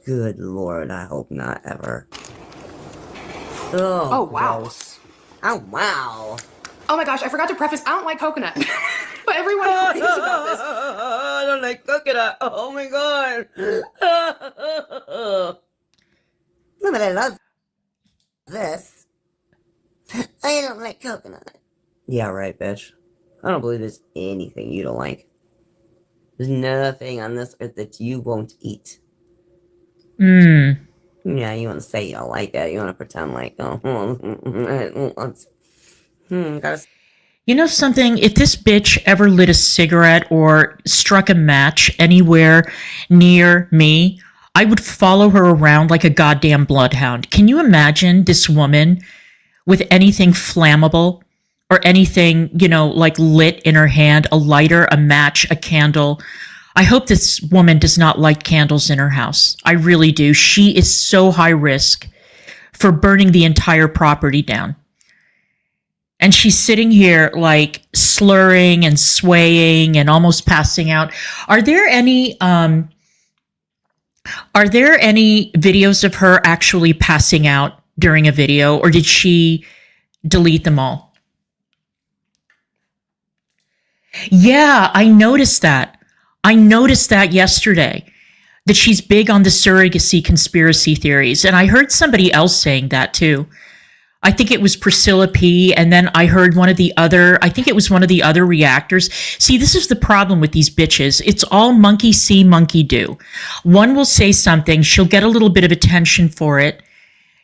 Good Lord, I hope not ever. Oh, wow. Gross. Oh, wow. Oh my gosh, I forgot to preface, I don't like coconut. But everyone raves about this. I don't like coconut. Oh my God. No, but I love this. I don't like coconut. Yeah, right, bitch. I don't believe there's anything you don't like. There's nothing on this earth that you won't eat. Yeah, you want to say you don't like it. You want to pretend like, oh, gotta. You know something? If this bitch ever lit a cigarette or struck a match anywhere near me, I would follow her around like a goddamn bloodhound. Can you imagine this woman with anything flammable or anything, you know, like lit in her hand, a lighter, a match, a candle? I hope this woman does not light candles in her house. I really do. She is so high risk for burning the entire property down. And she's sitting here like slurring and swaying and almost passing out. Are there any videos of her actually passing out during a video, or did she delete them all? Yeah, I noticed that. I noticed that yesterday, that she's big on the surrogacy conspiracy theories. And I heard somebody else saying that too. I think it was Priscilla P. And then I heard one of the other reactors. See, this is the problem with these bitches. It's all monkey see, monkey do. One will say something, she'll get a little bit of attention for it.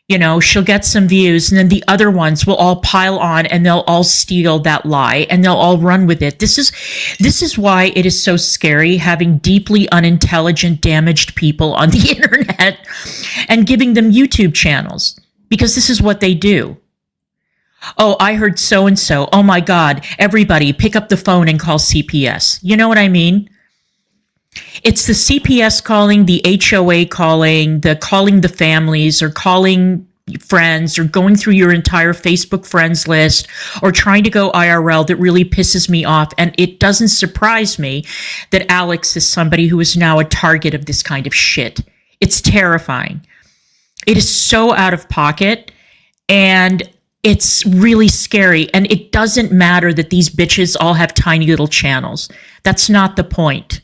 You know, she'll get some views, and then the other ones will all pile on and they'll all steal that lie and they'll all run with it. This is why it is so scary having deeply unintelligent, damaged people on the internet and giving them YouTube channels, because this is what they do. Oh, I heard so-and-so. Oh my God, everybody pick up the phone and call CPS. You know what I mean? It's the CPS calling, the HOA calling the families, or calling friends, or going through your entire Facebook friends list, or trying to go IRL that really pisses me off. And it doesn't surprise me that Alex is somebody who is now a target of this kind of shit. It's terrifying. It is so out of pocket, and it's really scary. And it doesn't matter that these bitches all have tiny little channels. That's not the point.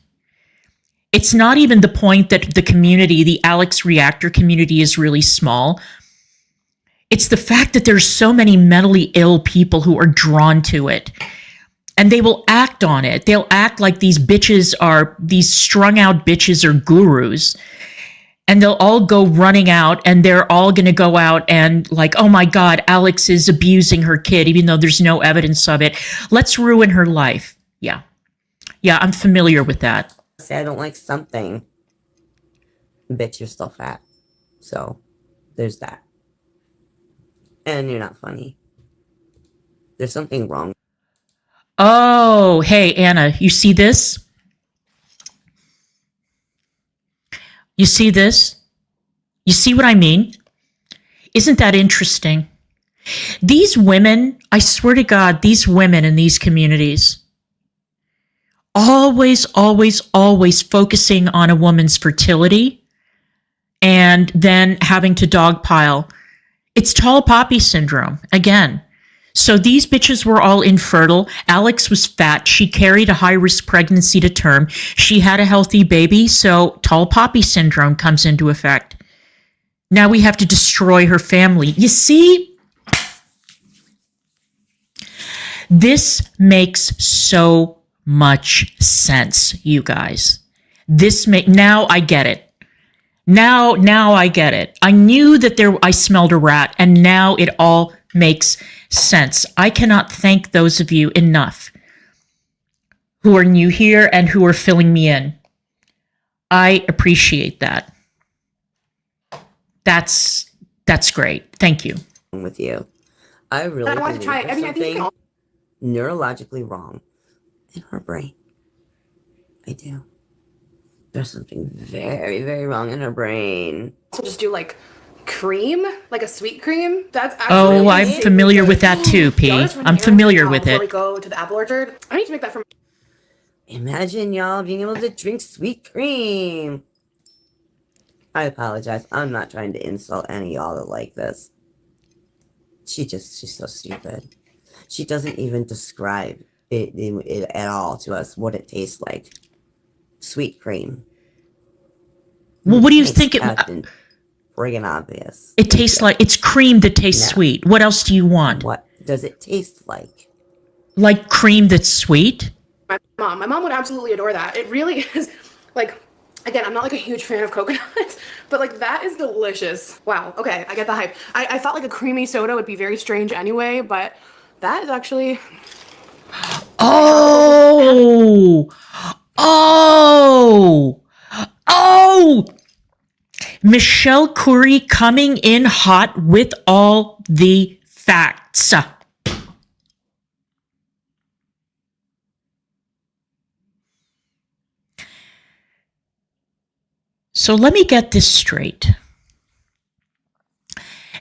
It's not even the point that the community, the Alex Reactor community, is really small. It's the fact that there's so many mentally ill people who are drawn to it. And they will act on it. They'll act like these strung out bitches are gurus. And they'll all go running out, and they're all going to go out and like, oh my God, Alex is abusing her kid, even though there's no evidence of it. Let's ruin her life. Yeah. Yeah, I'm familiar with that. Say I don't like something. Bitch, you're still fat. So, there's that. And you're not funny. There's something wrong. Oh, hey, Anna, you see this? You see this? You see what I mean? Isn't that interesting? These women, I swear to God, these women in these communities, always focusing on a woman's fertility and then having to dogpile. It's tall poppy syndrome again. So these bitches were all infertile. Alex was fat. She carried a high-risk pregnancy to term. She had a healthy baby, so tall poppy syndrome comes into effect. Now we have to destroy her family. You see, this makes so much sense, you guys. Now I get it. Now I get it. I knew that I smelled a rat, and now it all makes sense. I cannot thank those of you enough who are new here and who are filling me in. I appreciate that. That's great. Thank you. With you. I really I want to try. there's I think something neurologically wrong in her brain. I do. There's something very, very wrong in her brain. to just do like cream, like a sweet cream. That's actually Oh, I'm familiar with that too, P. I'm familiar with Before we it. go to the apple orchard, I need to make that for. Imagine y'all being able to drink sweet cream. I apologize. I'm not trying to insult any of y'all that like this. She's so stupid. She doesn't even describe it at all to us what it tastes like. Sweet cream. Well, what do you Makes think Captain friggin' obvious. it tastes like? It's cream that tastes No. sweet. What else do you want? What does it taste like? Like cream that's sweet? My mom would absolutely adore that. It really is. Like, again, I'm not like a huge fan of coconut, but like that is delicious. Wow. Okay, I get the hype. I thought like a creamy soda would be very strange anyway, but that is actually. Oh! Michelle Curry coming in hot with all the facts. So let me get this straight.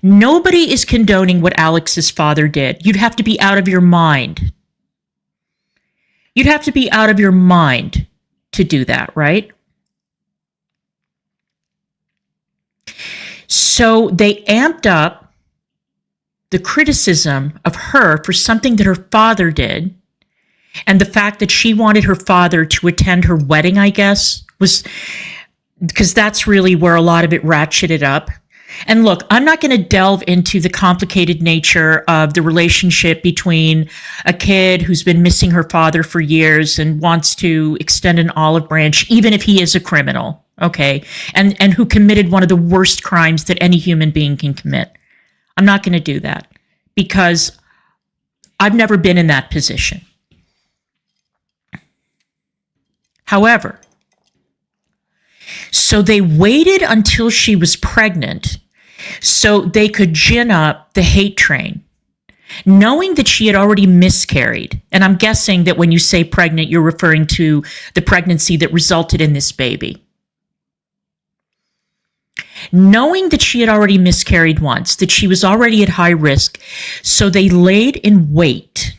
Nobody is condoning what Alex's father did. You'd have to be out of your mind. You'd have to be out of your mind to do that, right? So they amped up the criticism of her for something that her father did, and the fact that she wanted her father to attend her wedding, I guess, was because that's really where a lot of it ratcheted up. And look, I'm not going to delve into the complicated nature of the relationship between a kid who's been missing her father for years and wants to extend an olive branch, even if he is a criminal, okay, and who committed one of the worst crimes that any human being can commit. I'm not going to do that because I've never been in that position. However, so they waited until she was pregnant so they could gin up the hate train, knowing that she had already miscarried. And I'm guessing that when you say pregnant, you're referring to the pregnancy that resulted in this baby. Knowing that she had already miscarried once, that she was already at high risk, so they laid in wait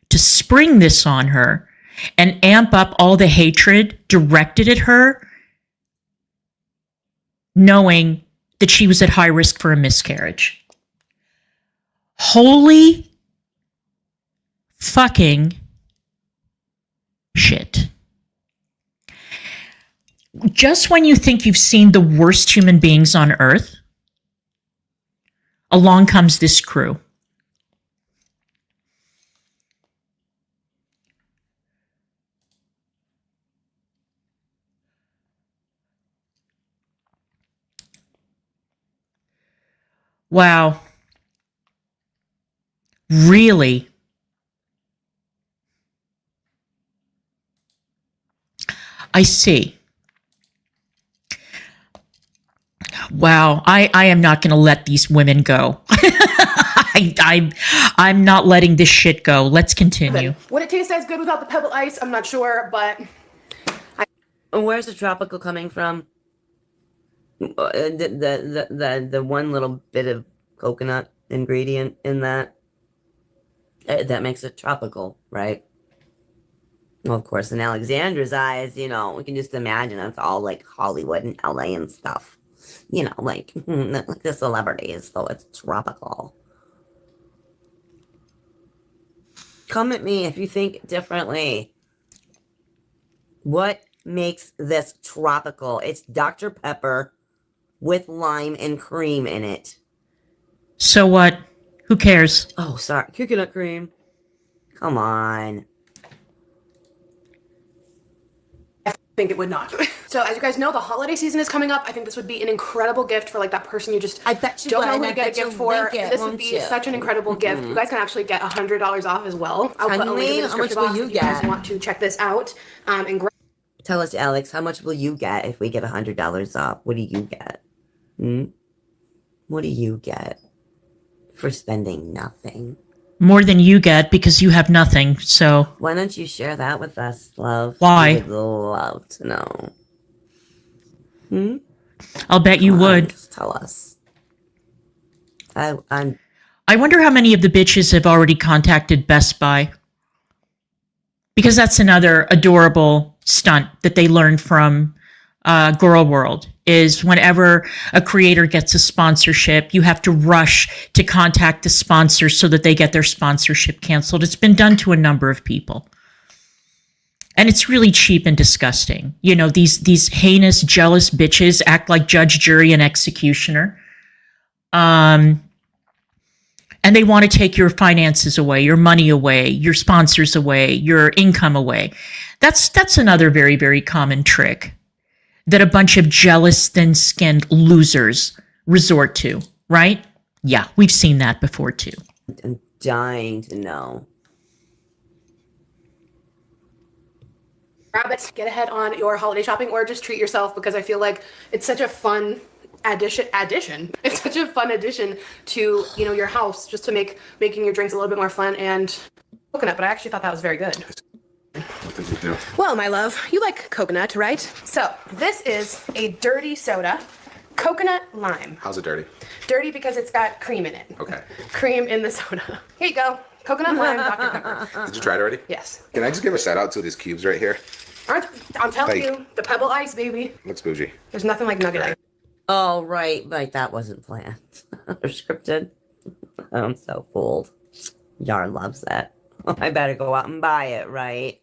to spring this on her and amp up all the hatred directed at her, knowing that she was at high risk for a miscarriage. Holy fucking shit. Just when you think you've seen the worst human beings on earth, along comes this crew. Wow. Really? I see. Wow. I am not going to let these women go. I'm not letting this shit go. Let's continue. Would it taste as good without the pebble ice? I'm not sure, but. Where's the tropical coming from? The one little bit of coconut ingredient in that makes it tropical, right? Well, of course, in Alexandra's eyes, we can just imagine it's all like Hollywood and LA and stuff. Like the celebrities, so it's tropical. Come at me if you think differently. What makes this tropical? It's Dr. Pepper with lime and cream in it. So what? Who cares? Oh, sorry. Coconut cream. Come on. I think it would not. So as you guys know, the holiday season is coming up. I think this would be an incredible gift for like that person you just I bet you don't know would, who to and I get a bet you'll gift for. link it, This would won't be you? such an incredible gift. You guys can actually get $100 off as well. I'll Can put a link in we? the How much description will box you if you guys get? want to check this out. And grab Tell us, Alex, how much will you get if we get $100 off? What do you get? What do you get for spending nothing? More than you get because you have nothing. So Why don't you share that with us, love? Why? We would love to know. I'll bet you Come on, would. just tell us. I'm I wonder how many of the bitches have already contacted Best Buy. Because that's another adorable stunt that they learned from Girl World, is whenever a creator gets a sponsorship, you have to rush to contact the sponsor so that they get their sponsorship canceled. It's been done to a number of people. And it's really cheap and disgusting. You know, these heinous, jealous bitches act like judge, jury, and executioner. And they want to take your finances away, your money away, your sponsors away, your income away. That's another very, very common trick that a bunch of jealous, thin-skinned losers resort to, right? Yeah, we've seen that before too. dying to know. grab it, get ahead on your holiday shopping, or just treat yourself, because I feel like it's such a fun addition. It's such a fun addition to, you know, your house, just to making your drinks a little bit more fun and coconut. But I actually thought that was very good. What did you do? Well, my love, you like coconut, right? So this is a dirty soda, coconut lime. How's it dirty? Dirty because it's got cream in it. Okay. Cream in the soda. Here you go. Coconut lime, Dr. Pepper. Did you try it already? Yes. Can I just give a shout out to these cubes right here? I'm telling Like- you, the pebble ice, baby. Looks bougie. There's nothing like nugget ice. Oh, right. Like that wasn't planned or scripted. I'm so fooled. Yar loves that. I better go out and buy it, right?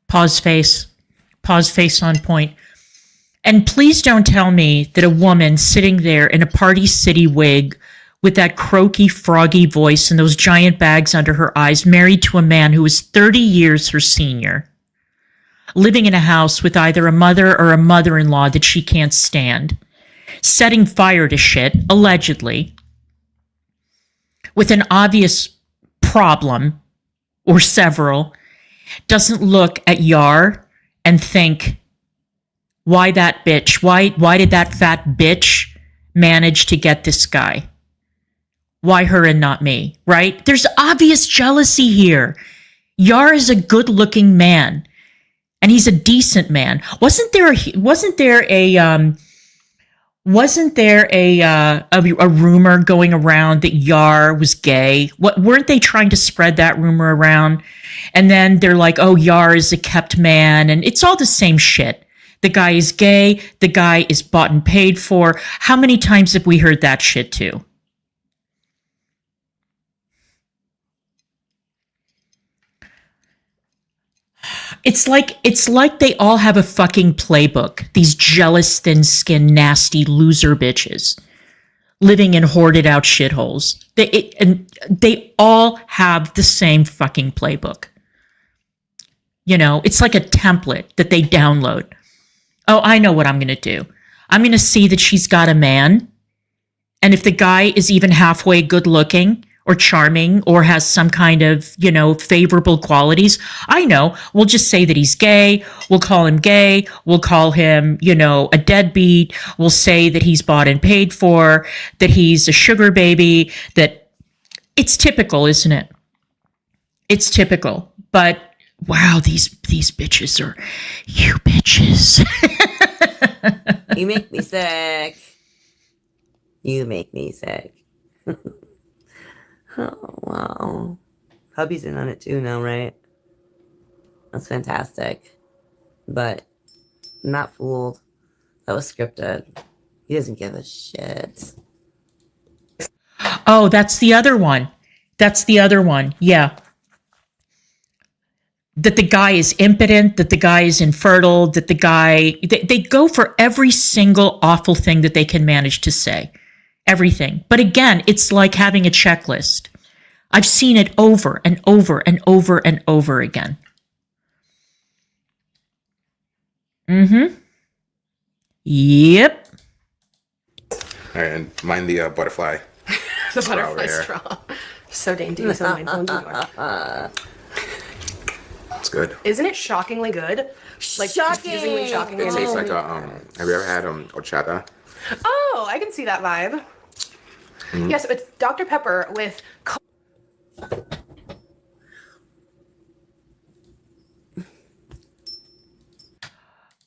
Pause face on point. And please don't tell me that a woman sitting there in a Party City wig with that croaky, froggy voice and those giant bags under her eyes, married to a man who is 30 years her senior, living in a house with either a mother or a mother-in-law that she can't stand, setting fire to shit, allegedly, with an obvious problem or several, doesn't look at Yar and think, why that bitch? Why did that fat bitch manage to get this guy? Why her and not me, right? There's obvious jealousy here. Yar is a good-looking man, and he's a decent man. Wasn't there a rumor going around that Yar was gay? Weren't they trying to spread that rumor around? And then they're like, oh, Yar is a kept man, and it's all the same shit. The guy is gay. The guy is bought and paid for. How many times have we heard that shit too? It's like they all have a fucking playbook. These jealous, thin-skinned, nasty loser bitches living in hoarded out shitholes. They all have the same fucking playbook. You know, it's like a template that they download. Oh, I know what I'm going to do. I'm going to see that she's got a man. And if the guy is even halfway good looking or charming or has some kind of, you know, favorable qualities, I know. We'll just say that he's gay. We'll call him gay. We'll call him, you know, a deadbeat. We'll say that he's bought and paid for, that he's a sugar baby, that it's typical, isn't it? It's typical. But wow, these bitches are, you bitches. You make me sick. You make me sick. Oh, wow. Hubby's in on it too now, right? That's fantastic. But I'm not fooled. That was scripted. He doesn't give a shit. Oh, that's the other one. Yeah. that the guy is impotent, that the guy is infertile, that the guy, they go for every single awful thing that they can manage to say. Everything. But again, it's like having a checklist. I've seen it over and over and over and over again. Yep. All right, and mind the butterfly. The straw butterfly there. straw. So dainty, so mindful. It's good. Isn't it shockingly good? Like Shocking! confusingly shockingly It good. tastes like a, have you ever had horchata? Oh, I can see that vibe. Yes, it's Dr. Pepper with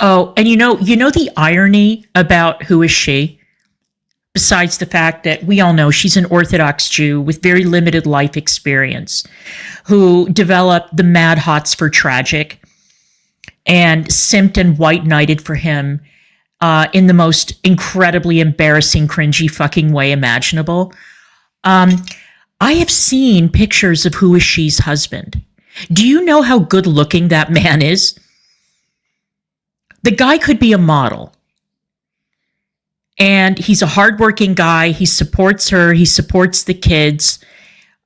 Oh, and you know the irony about Who Is She? Besides the fact that we all know she's an Orthodox Jew with very limited life experience who developed the mad hots for Tragic and simped and white knighted for him in the most incredibly embarrassing, cringy fucking way imaginable. I have seen pictures of Who Is She's husband. Do you know how good looking that man is? The guy could be a model. And he's a hardworking guy. He supports her. He supports the kids.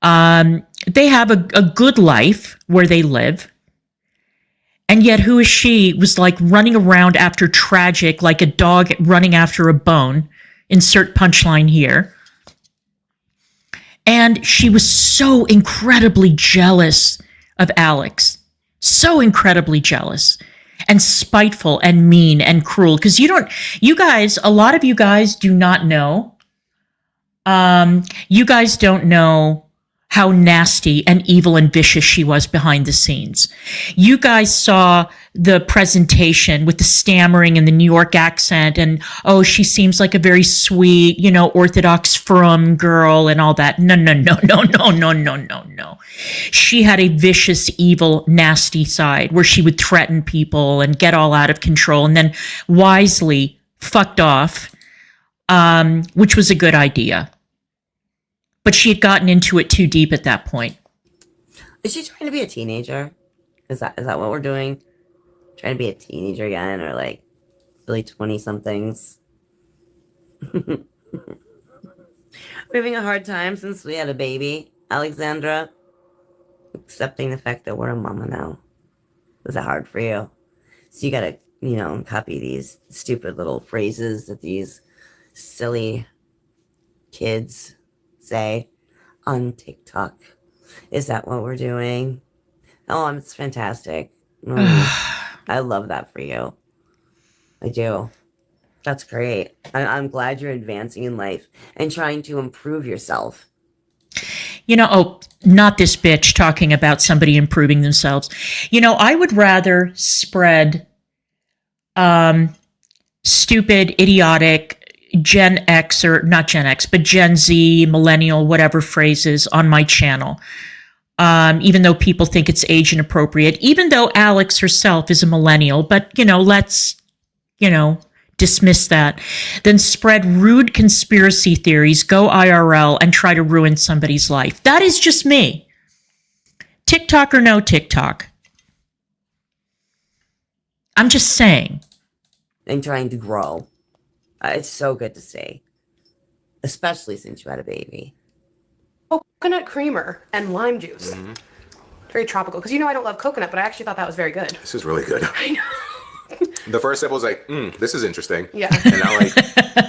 They have a good life where they live. And yet Who Is She was like running around after Tragic like a dog running after a bone. Insert punchline here. And she was so incredibly jealous of Alex. So incredibly jealous. And spiteful and mean and cruel. Because a lot of you guys do not know. You guys don't know how nasty and evil and vicious she was behind the scenes. You guys saw the presentation with the stammering and the New York accent and, oh, she seems like a very sweet, Orthodox frum girl and all that. No. She had a vicious, evil, nasty side where she would threaten people and get all out of control and then wisely fucked off, which was a good idea. But she had gotten into it too deep at that point. Is she trying to be a teenager? Is that what we're doing? Trying to be a teenager again, or like really 20-somethings? We're having a hard time since we had a baby, Alexandra. Accepting the fact that we're a mama now. Was it hard for you? So you gotta, copy these stupid little phrases that these silly kids say on TikTok. Is that what we're doing? Oh, it's fantastic. I love that for you. I do. That's great. I'm glad you're advancing in life and trying to improve yourself. Not this bitch talking about somebody improving themselves. I would rather spread stupid, idiotic Gen X, or not Gen X, but Gen Z, millennial, whatever phrases on my channel. Even though people think it's age inappropriate, even though Alex herself is a millennial, but, let's, dismiss that. Then spread rude conspiracy theories, go IRL, and try to ruin somebody's life. That is just me. TikTok or no TikTok. I'm just saying. And trying to grow. It's so good to see. Especially since you had a baby. coconut creamer and lime juice. Very tropical. Because I don't love coconut, but I actually thought that was very good. This is really good. I know. The first sip was like, this is interesting. Yeah. And now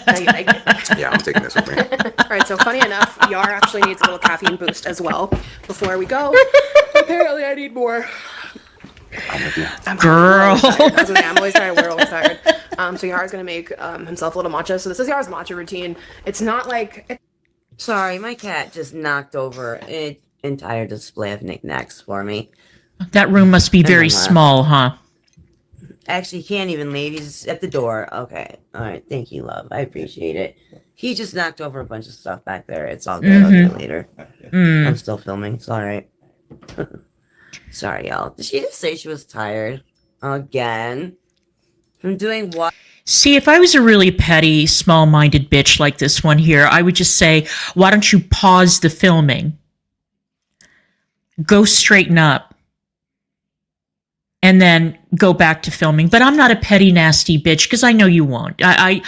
Now you like it. yeah, I'm taking this with me. All right, so funny enough, Yar actually needs a little caffeine boost as well before we go. Apparently I need more. I'm with you. Girl. I'm always tired. We're always tired. So Yar's gonna make himself a little matcha. So this is Yar's matcha routine. It's not like... Sorry, my cat just knocked over an entire display of knickknacks for me. That room must be very small, huh? Actually, he can't even leave. He's at the door. Okay. All right. Thank you, love. I appreciate it. He just knocked over a bunch of stuff back there. It's all good. I'll do it later. I'm still filming. It's all right. Sorry, y'all. Did she just say she was tired? Again? From doing what? See, if I was a really petty, small-minded bitch like this one here, I would just say, why don't you pause the filming? Go straighten up. and then go back to filming. But I'm not a petty, nasty bitch because I know you won't. I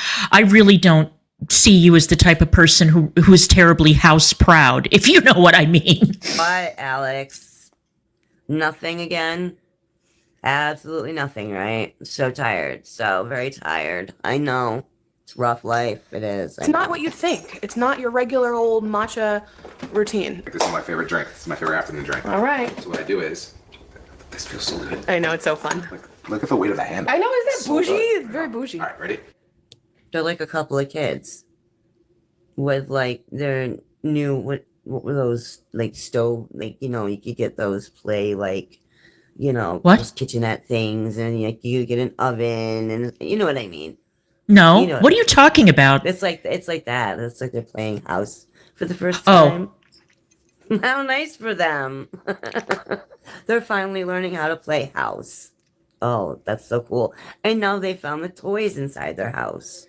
really don't see you as the type of person who is terribly house proud, if you know what I mean. What, Alex? Nothing again? Absolutely nothing, right? So tired. So very tired. I know. It's rough life. It is. It's not what you'd think. It's not your regular old matcha routine. This is my favorite drink. This is my favorite afternoon drink. All right. So what I do is, this feels so good. I know, it's so fun. Like, look at the weight of the handle. I know, is that So bougie? good. It's very bougie. All right, ready? They're like a couple of kids with like their new what were those like stove, like, you know, you could get those play like, you know, What? those kitchenette things, and like you get an oven, and you know what I mean. No, You know what are you talking about? It's like that. It's like they're playing house for the first Oh. time. How nice for them. They're finally learning how to play house. Oh, that's so cool. And now they found the toys inside their house.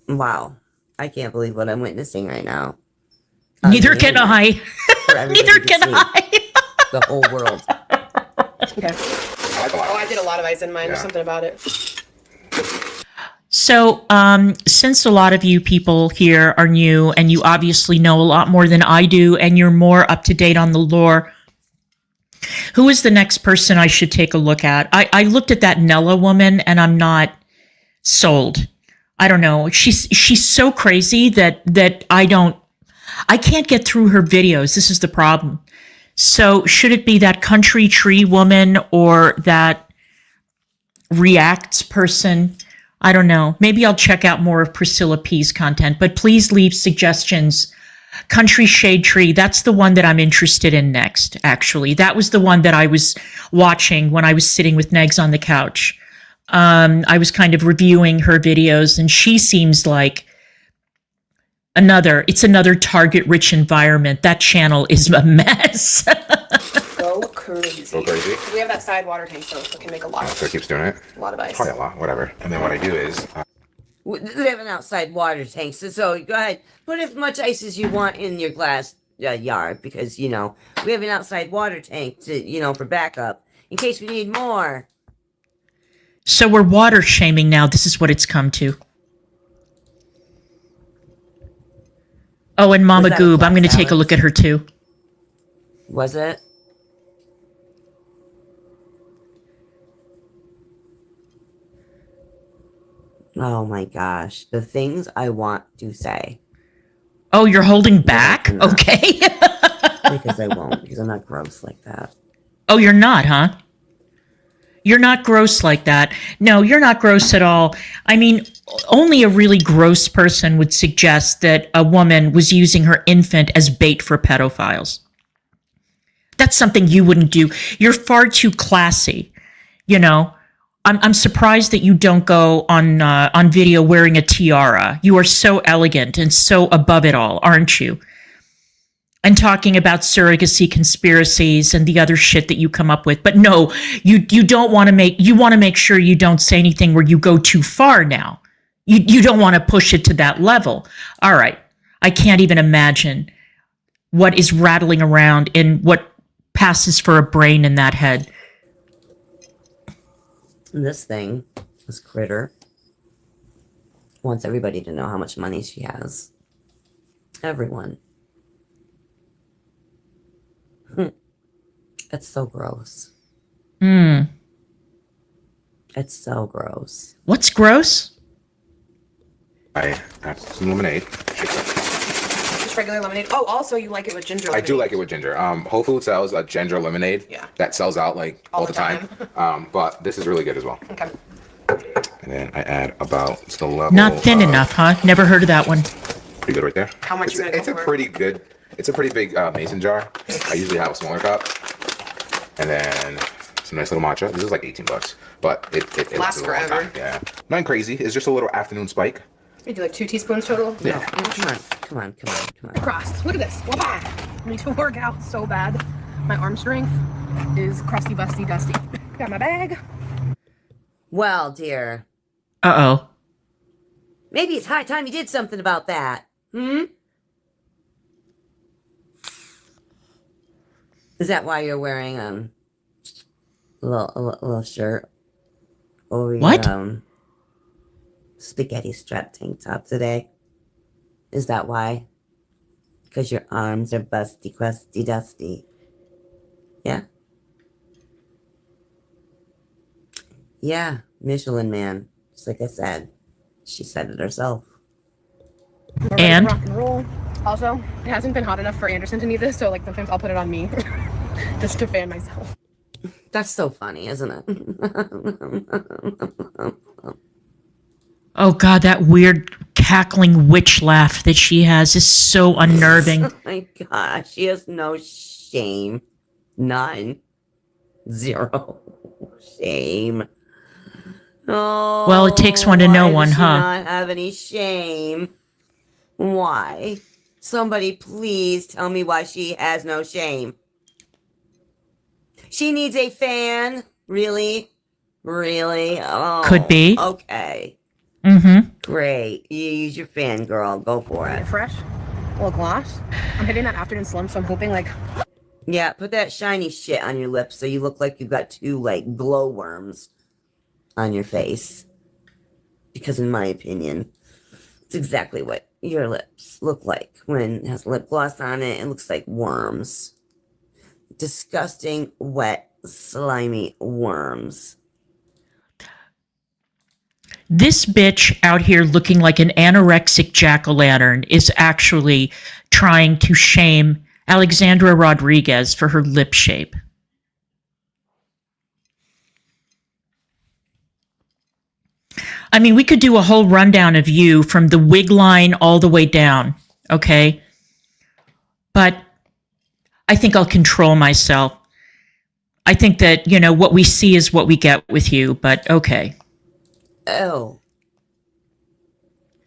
Wow. I can't believe what I'm witnessing right now. Neither can I. For everybody Neither to can see. I. The whole world. Okay. I like a lot. Oh, I did a lot of ice in mine. There's Yeah. something about it. So, since a lot of you people here are new and you obviously know a lot more than I do and you're more up to date on the lore, who is the next person I should take a look at? I looked at that Nella woman and I'm not sold. I don't know. She's so crazy that I can't get through her videos. This is the problem. So should it be that country tree woman or that reacts person? I don't know. Maybe I'll check out more of Priscilla P's content, but please leave suggestions. Country Shade Tree, that's the one that I'm interested in next, actually. That was the one that I was watching when I was sitting with Negs on the couch. I was kind of reviewing her videos, and she seems like it's another target-rich environment. That channel is a mess. Go crazy. Go crazy. We have that side water tank, so it can make a lot So it keeps doing it. of ice. Probably a lot, whatever. And then what I do is, They have an outside water tank, so go ahead. Put as much ice as you want in your glass yard, because, you know, we have an outside water tank to, you know, for backup in case we need more. So we're water shaming now. This is what it's come to. Oh, and Mama Was that a Goob. I'm going to flex, take a look at her too. Was it? Oh my gosh. The things I want to say. Oh, you're holding back? cannot. Okay. Because I won't, because I'm not gross like that. Oh, you're not, huh? You're not gross like that. No, you're not gross at all. I mean, only a really gross person would suggest that a woman was using her infant as bait for pedophiles. That's something you wouldn't do. You're far too classy, you know? I'm surprised that you don't go on video wearing a tiara. You are so elegant and so above it all, aren't you? And talking about surrogacy conspiracies and the other shit that you come up with. But no, you want to make sure you don't say anything where you go too far now. You don't want to push it to that level. All right. I can't even imagine what is rattling around in what passes for a brain in that head. This thing, this critter, wants everybody to know how much money she has. Everyone. It's so gross. It's so gross. What's gross? I add some lemonade. Just regular lemonade. Oh, also you like it with ginger I lemonade. do like it with ginger. Whole Foods sells a ginger lemonade. Yeah. That sells out like all the time. But this is really good as well. Okay. And then I add about to the level. Not thin of- enough, huh? Never heard of that one. Pretty good right there. How much It's, you gonna go it's a for? pretty good. It's a pretty big mason jar. I usually have a smaller cup. And then some nice little matcha. This is like $18, but it Lasts a long forever. time. Yeah. Nothing crazy. It's just a little afternoon spike. You do like 2 teaspoons total? Yeah. Come on. Crossed. Look at this. Wah! I need to work out so bad. My arm strength is crusty, busty, dusty. Got my bag. Well, dear, Uh-oh. maybe it's high time you did something about that. Is that why you're wearing a little shirt over What? your spaghetti strap tank top today? Is that why? Because your arms are busty, crusty, dusty. Yeah? Yeah, Michelin Man. Just like I said. She said it herself. We're ready And? to rock and roll. Also, it hasn't been hot enough for Anderson to need this, so like sometimes I'll put it on me just to fan myself. That's so funny, isn't it? Oh God, that weird cackling witch laugh that she has is so unnerving. Oh my gosh, she has no shame. None. Zero shame. Oh, Well, it takes one to know one, Why does she huh? not have any shame? Why? Somebody please tell me why she has no shame. She needs a fan? Really? Really? Oh, Could be. Okay. Mm-hmm. Great. You use your fan, girl. Go for it. Fresh, a little gloss. I'm hitting that afternoon slump, so I'm hoping like. Yeah, put that shiny shit on your lips so you look like you've got two, like, glowworms on your face. Because in my opinion, it's exactly what your lips look like. When it has lip gloss on it, it looks like worms. Disgusting, wet, slimy worms. This bitch out here looking like an anorexic jack-o'-lantern is actually trying to shame Alexandra Rodriguez for her lip shape. I mean, we could do a whole rundown of you from the wig line all the way down, okay? But I think I'll control myself. I think that, you know, what we see is what we get with you, but okay. Oh.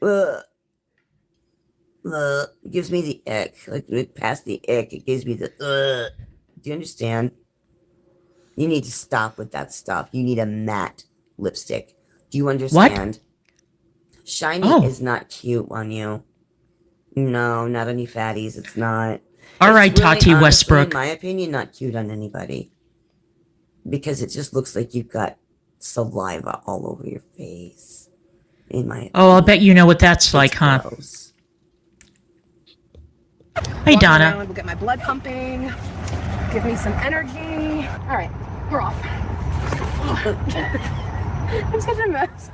Ugh. Gives me the ick. Like, past the ick, it gives me the ugh. Do you understand? You need to stop with that stuff. You need a matte lipstick. Do you understand? What? Shiny is not cute on you. No, not on you fatties. It's not. All right, really, Tati honestly, Westbrook. in my opinion, not cute on anybody. Because it just looks like you've got saliva all over your face. In my opinion. Oh, I'll bet you know what that's like, huh? Gross. Hey, Donna. We'll get my blood pumping. Give me some energy. All right, we're off. I'm such a mess.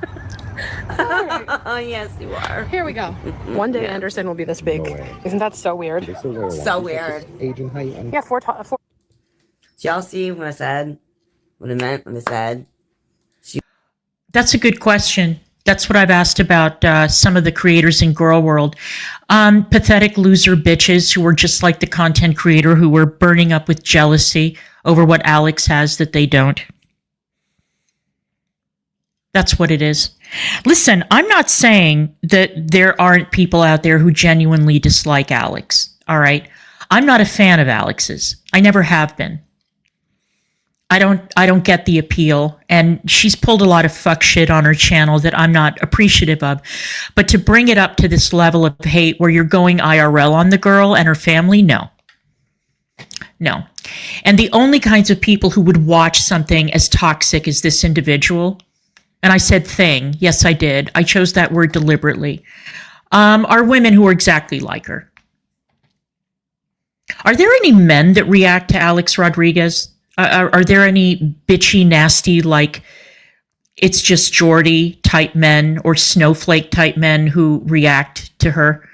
Oh, yes, you are. Here we go. One day Anderson will be this big. No Isn't that so weird? So weird. Age and height. And Yeah, four. Did y'all see what I said? What I meant when I said? That's a good question. That's what I've asked about some of the creators in Girl World. Pathetic loser bitches who are just like the content creator who were burning up with jealousy over what Alex has that they don't. That's what it is. Listen, I'm not saying that there aren't people out there who genuinely dislike Alex, all right? I'm not a fan of Alex's. I never have been. I don't get the appeal, and she's pulled a lot of fuck shit on her channel that I'm not appreciative of. But to bring it up to this level of hate where you're going IRL on the girl and her family, no. No. And the only kinds of people who would watch something as toxic as this individual, and I said thing, yes I did, I chose that word deliberately, are women who are exactly like her. Are there any men that react to Alex Rodriguez? Are there any bitchy, nasty, like it's just Jordy type men or snowflake type men who react to her?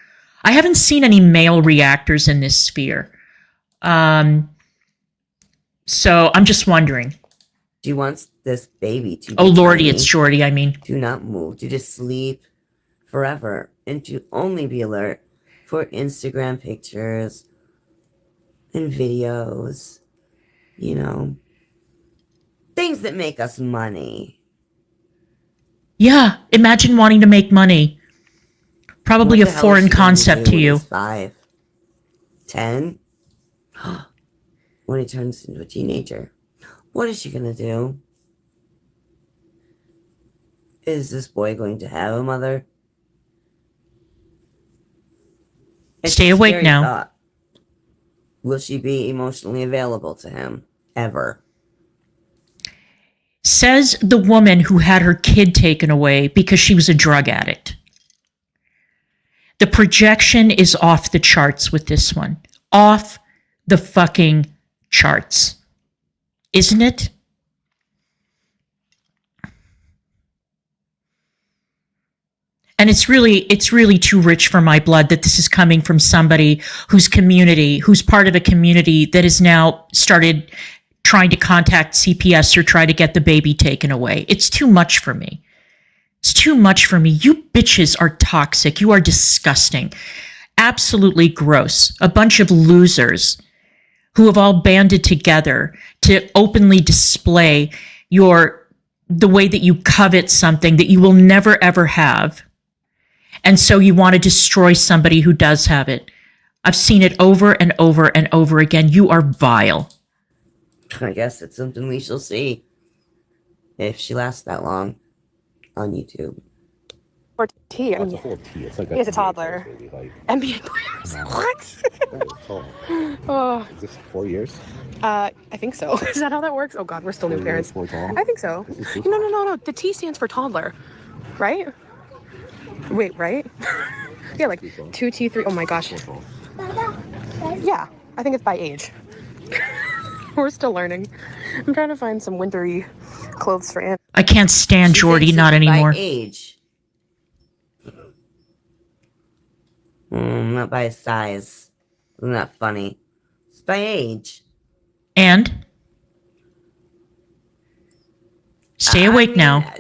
I haven't seen any male reactors in this sphere. So I'm just wondering. She wants this baby to Oh, Lordy, tiny, it's Jordy, I mean. to not move, to just sleep forever, and to only be alert for Instagram pictures and videos. You know, things that make us money. Yeah, imagine wanting to make money. Probably a foreign concept to you. 5, 10. When he turns into a teenager, what is she gonna do? Is this boy going to have a mother? It's Stay a awake scary now. thought. Will she be emotionally available to him? Ever? Says the woman who had her kid taken away because she was a drug addict. The projection is off the charts with this one. Off the fucking charts. Isn't it? And it's really too rich for my blood that this is coming from somebody who's part of a community that has now started trying to contact CPS or try to get the baby taken away. It's too much for me. It's too much for me. You bitches are toxic. You are disgusting. Absolutely gross. A bunch of losers who have all banded together to openly display the way that you covet something that you will never ever have. And so you want to destroy somebody who does have it. I've seen it over and over and over again. You are vile. I guess it's something we shall see. If she lasts that long on YouTube. Or tea. It's a whole tea. It's like He is a toddler. Baby, like, NBA players. What? that is tall. Oh, Is this 4 years? I think so. Is that how that works? Oh God, we're still new 4 parents. years, 4 tall? I think so. This is too No. The T stands for toddler, right? Wait, right? Yeah, like 2T3. Oh my gosh. tall. Yeah, I think it's by age. We're still learning. I'm trying to find some wintry clothes for Anne. I can't stand She Jordy, thinks not it's anymore. By age. Not by size. Isn't that funny? It's by age. And? Stay awake now.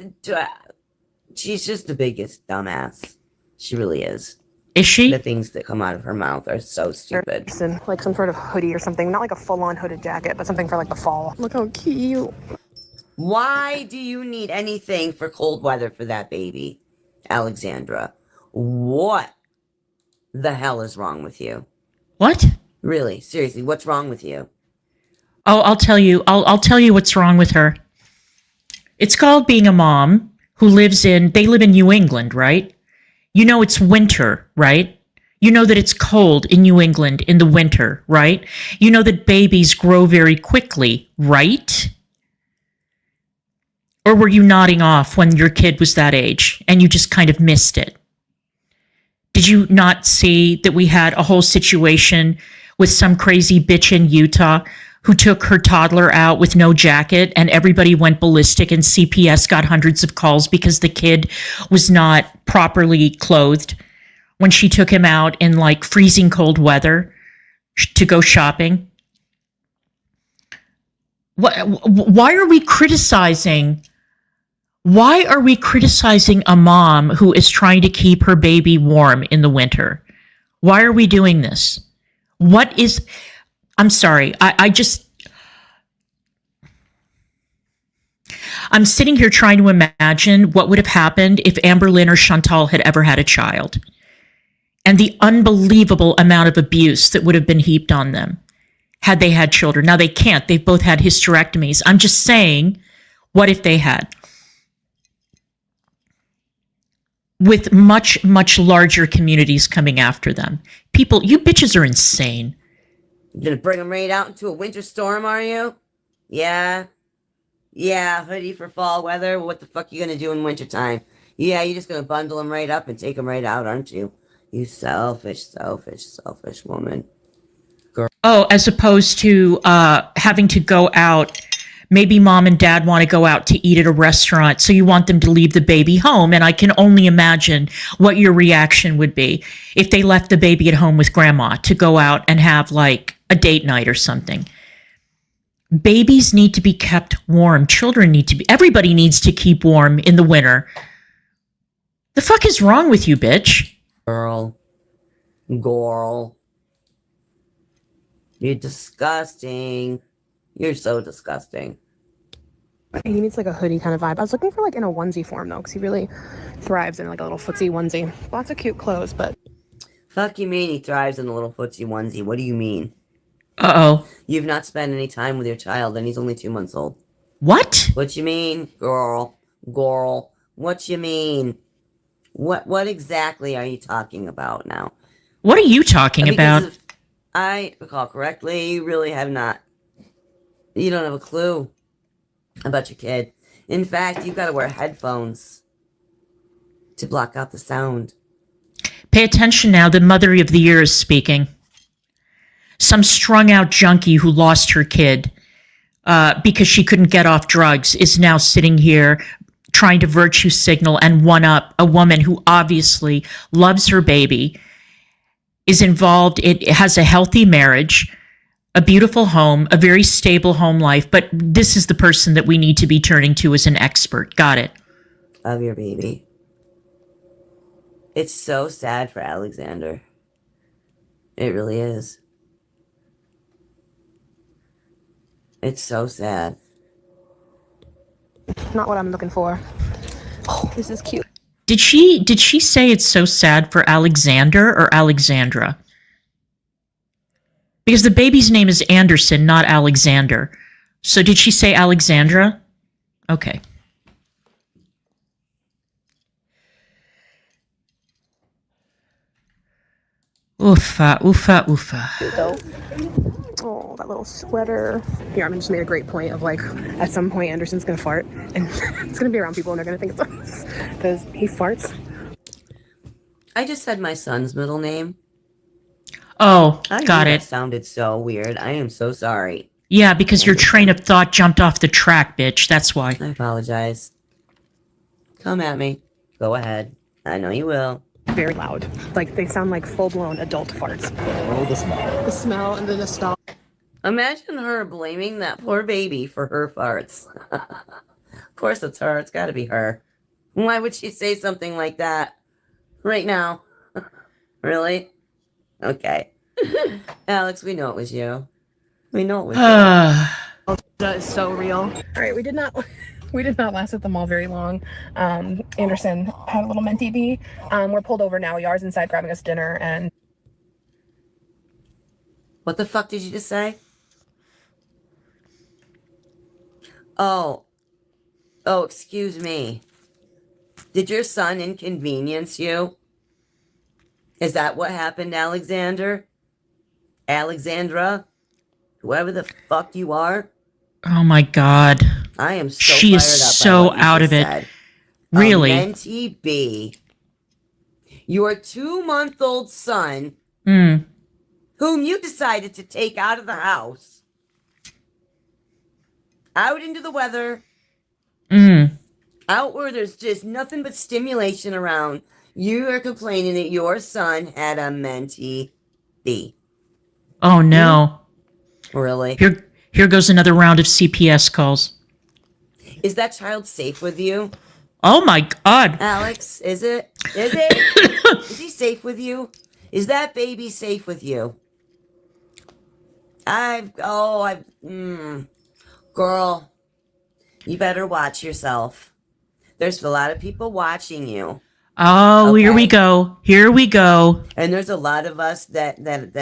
She's just the biggest dumbass. She really is. Is she? The things that come out of her mouth are so stupid. And like some sort of hoodie or something. Not like a full-on hooded jacket, but something for like the fall. Look how cute. Why do you need anything for cold weather for that baby, Alexandra? What the hell is wrong with you? What? Really, seriously, what's wrong with you? Oh, I'll tell you. I'll tell you what's wrong with her. It's called being a mom who they live in New England, right? You know it's winter, right? You know that it's cold in New England in the winter, right? You know that babies grow very quickly, right? Or were you nodding off when your kid was that age and you just kind of missed it? Did you not see that we had a whole situation with some crazy bitch in Utah who took her toddler out with no jacket and everybody went ballistic and CPS got hundreds of calls because the kid was not properly clothed when she took him out in like freezing cold weather to go shopping? Why are we criticizing? Why are we criticizing a mom who is trying to keep her baby warm in the winter? Why are we doing this? I'm sorry. I'm sitting here trying to imagine what would have happened if Amber Lynn or Chantal had ever had a child and the unbelievable amount of abuse that would have been heaped on them had they had children. Now they can't. They've both had hysterectomies. I'm just saying, what if they had? With much, much larger communities coming after them. People, you bitches are insane. You gonna bring them right out into a winter storm, are you? Yeah. Yeah, hoodie for fall weather. What the fuck are you gonna do in wintertime? Yeah, you're just gonna bundle them right up and take them right out, aren't you? You selfish, selfish, selfish woman. Girl. Oh, as opposed to having to go out. Maybe mom and dad want to go out to eat at a restaurant, so you want them to leave the baby home. And I can only imagine what your reaction would be if they left the baby at home with grandma to go out and have like a date night or something. Babies need to be kept warm. Children need to be, everybody needs to keep warm in the winter. The fuck is wrong with you, bitch? Girl. You're disgusting. You're so disgusting. He needs like a hoodie kind of vibe. I was looking for like in a onesie form though, because he really thrives in like a little footsie onesie. Lots of cute clothes, but Fuck you mean he thrives in a little footsie onesie? What do you mean? Uh-oh. You've not spent any time with your child and he's only 2 months old. What? What you mean, girl? What you mean? What exactly are you talking about now? What are you talking Because about? of- I recall correctly, you really have not. You don't have a clue about your kid. In fact, you've got to wear headphones to block out the sound. Pay attention now. The mother of the year is speaking. Some strung out junkie who lost her kid because she couldn't get off drugs is now sitting here trying to virtue signal and one up a woman who obviously loves her baby, is involved, it has a healthy marriage, a beautiful home, a very stable home life. But this is the person that we need to be turning to as an expert. Got it. Of your baby. It's so sad for Alexander. It really is. It's so sad. Not what I'm looking for. Oh, this is cute. Did she say it's so sad for Alexander or Alexandra? Because the baby's name is Anderson, not Alexander. So did she say Alexandra? Okay. Oofa, oofa, oofa. Oh, that little sweater. Here, I just made a great point of like, at some point, Anderson's gonna fart, and it's gonna be around people, and they're gonna think it's us because he farts. I just said my son's middle name. Oh, I got knew it. That sounded so weird. I am so sorry. Yeah, because your train of thought jumped off the track, bitch. That's why. I apologize. Come at me. Go ahead. I know you will. Very loud. Like, they sound like full-blown adult farts. Oh, the smell. The smell and the nostalgia. Imagine her blaming that poor baby for her farts. Of course it's her. It's got to be her. Why would she say something like that right now? Really? Okay. Alex, we know it was you. We know it was you. That is so real. All right, we did not last at the mall very long. Anderson had a little menti bee. We're pulled over now. Yar's inside grabbing us dinner, and What the fuck did you just say? Oh, excuse me. Did your son inconvenience you? Is that what happened, Alexander? Alexandra? Whoever the fuck you are? Oh my God. I am so She is fired up by so what you out just of it. said. Really? A mentee B. Your 2-month-old son, Mm. whom you decided to take out of the house, out into the weather, Mm. out where there's just nothing but stimulation around, you are complaining that your son had a mentee B. Oh no. Really? Here goes another round of CPS calls. Is that child safe with you? Oh my God. Alex, is it? Is it? Is he safe with you? Is that baby safe with you? Girl, you better watch yourself. There's a lot of people watching you. Oh, Okay. Here we go. Here we go. And there's a lot of us that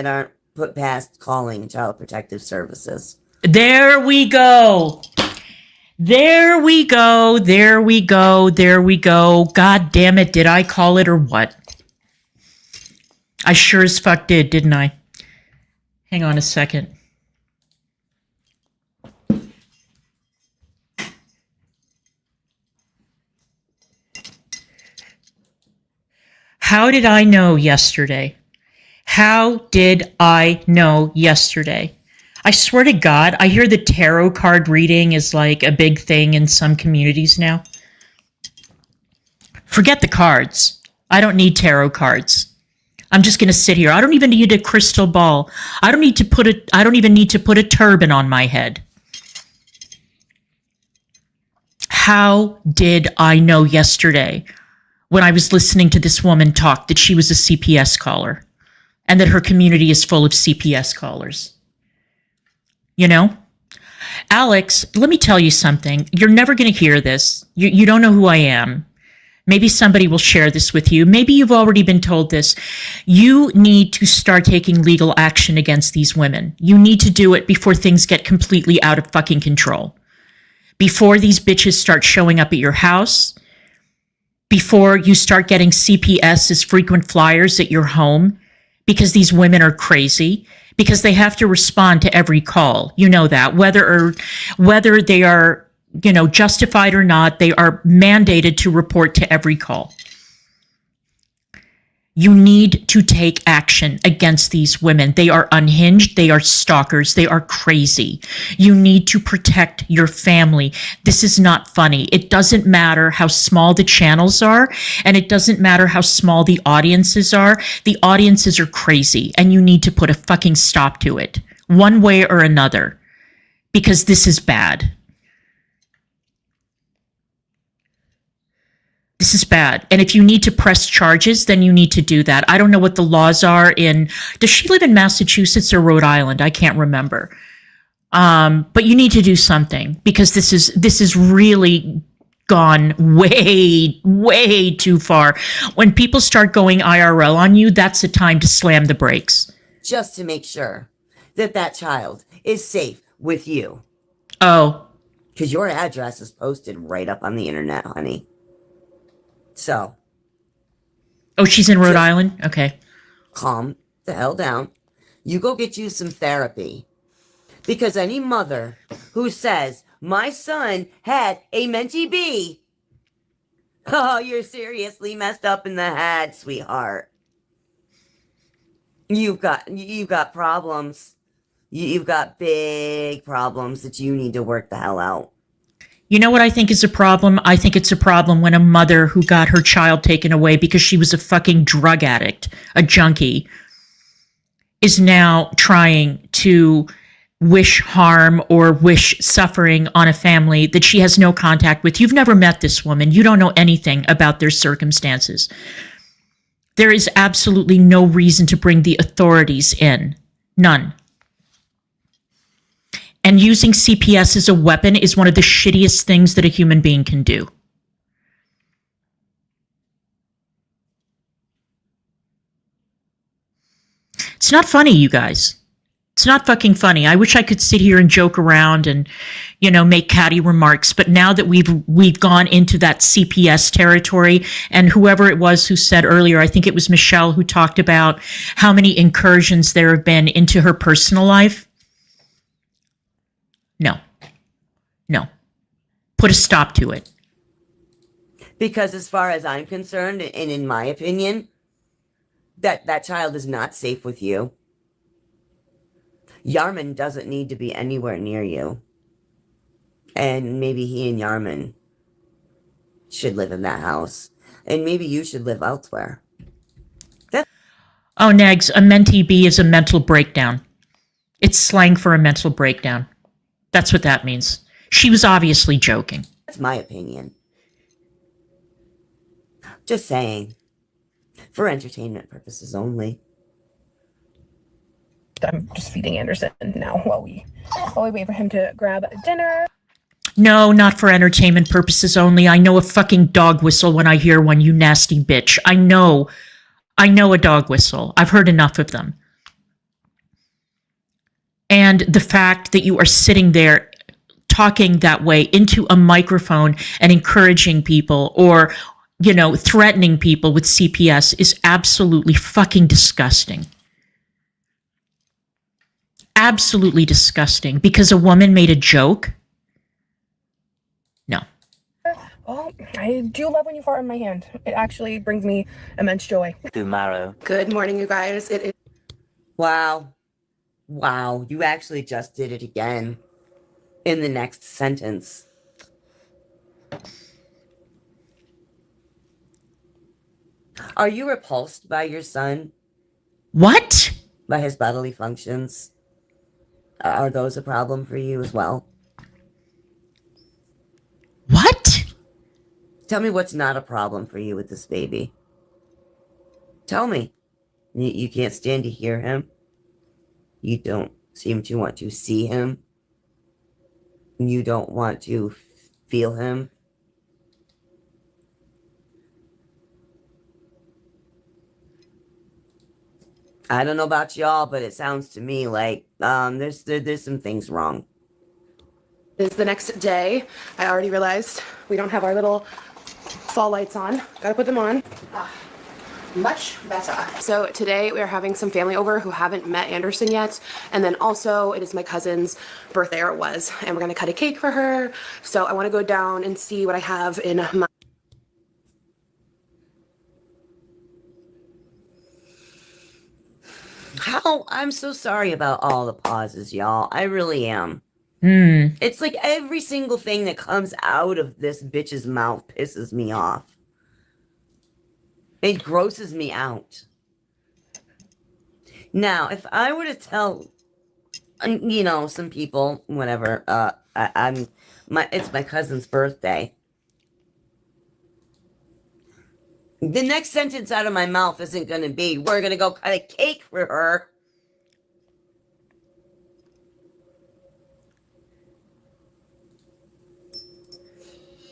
aren't put past calling Child Protective Services. There we go. There we go. There we go. There we go. God damn it. Did I call it or what? I sure as fuck did, didn't I? Hang on a second. How did I know yesterday? How did I know yesterday? I swear to God, I hear the tarot card reading is like a big thing in some communities now. Forget the cards. I don't need tarot cards. I'm just going to sit here. I don't even need a crystal ball. I don't even need to put a turban on my head. How did I know yesterday when I was listening to this woman talk that she was a CPS caller and that her community is full of CPS callers? You know? Alex, let me tell you something. You're never going to hear this. You don't know who I am. Maybe somebody will share this with you. Maybe you've already been told this. You need to start taking legal action against these women. You need to do it before things get completely out of fucking control. Before these bitches start showing up at your house. Before you start getting CPS as frequent flyers at your home. Because these women are crazy. because they have to respond to every call. You know that, whether they are, justified or not, they are mandated to report to every call. You need to take action against these women. They are unhinged. They are stalkers. They are crazy. You need to protect your family. This is not funny. It doesn't matter how small the channels are, and it doesn't matter how small the audiences are. The audiences are crazy, and you need to put a fucking stop to it, one way or another, because this is bad. This is bad. And if you need to press charges, then you need to do that. I don't know what the laws are does she live in Massachusetts or Rhode Island? I can't remember. But you need to do something, because this is really gone way, way too far. When people start going IRL on you, that's the time to slam the brakes. Just to make sure that child is safe with you. Oh. Because your address is posted right up on the internet, honey. So. Oh, she's in Rhode Island? Okay. Calm the hell down. You go get you some therapy. Because any mother who says, my son had a mentee B, oh, you're seriously messed up in the head, sweetheart. You've got problems. You've got big problems that you need to work the hell out. You know what I think is a problem? I think it's a problem when a mother who got her child taken away because she was a fucking drug addict, a junkie, is now trying to wish harm or wish suffering on a family that she has no contact with. You've never met this woman. You don't know anything about their circumstances. There is absolutely no reason to bring the authorities in. None. And using CPS as a weapon is one of the shittiest things that a human being can do. It's not funny, you guys. It's not fucking funny. I wish I could sit here and joke around and, make catty remarks. But now that we've gone into that CPS territory, and whoever it was who said earlier, I think it was Michelle who talked about how many incursions there have been into her personal life. No. Put a stop to it. Because as far as I'm concerned, and in my opinion, that child is not safe with you. Yarman doesn't need to be anywhere near you. And maybe he and Yarman should live in that house. And maybe you should live elsewhere. Oh, Negs, a mentee B is a mental breakdown. It's slang for a mental breakdown. That's what that means. She was obviously joking. That's my opinion. Just saying. For entertainment purposes only. I'm just feeding Anderson now while we wait for him to grab dinner. No, not for entertainment purposes only. I know a fucking dog whistle when I hear one, you nasty bitch. I know a dog whistle. I've heard enough of them. And the fact that you are sitting there talking that way into a microphone and encouraging people or, threatening people with CPS is absolutely fucking disgusting. Absolutely disgusting. Because a woman made a joke? No. Oh, I do love when you fart in my hand. It actually brings me immense joy. Tomorrow. Good morning, you guys. It is. Wow, you actually just did it again. In the next sentence. Are you repulsed by your son? What? By his bodily functions? Are those a problem for you as well? What? Tell me what's not a problem for you with this baby. Tell me. You can't stand to hear him? You don't seem to want to see him? You don't want to feel him? I don't know about y'all, but it sounds to me like there's some things wrong. Is the next day. I already realized we don't have our little fall lights on. Gotta put them on. much better. So today we are having some family over who haven't met Anderson yet, and then also it is my cousin's birthday, or it was, and we're gonna cut a cake for her. So I want to go down and see what I have in my How? I'm so sorry about all the pauses, y'all. I really am. It's like every single thing that comes out of this bitch's mouth pisses me off. It grosses me out. Now, if I were to tell, you know, some people, whatever, it's my cousin's birthday. The next sentence out of my mouth isn't going to be, we're going to go cut a cake for her.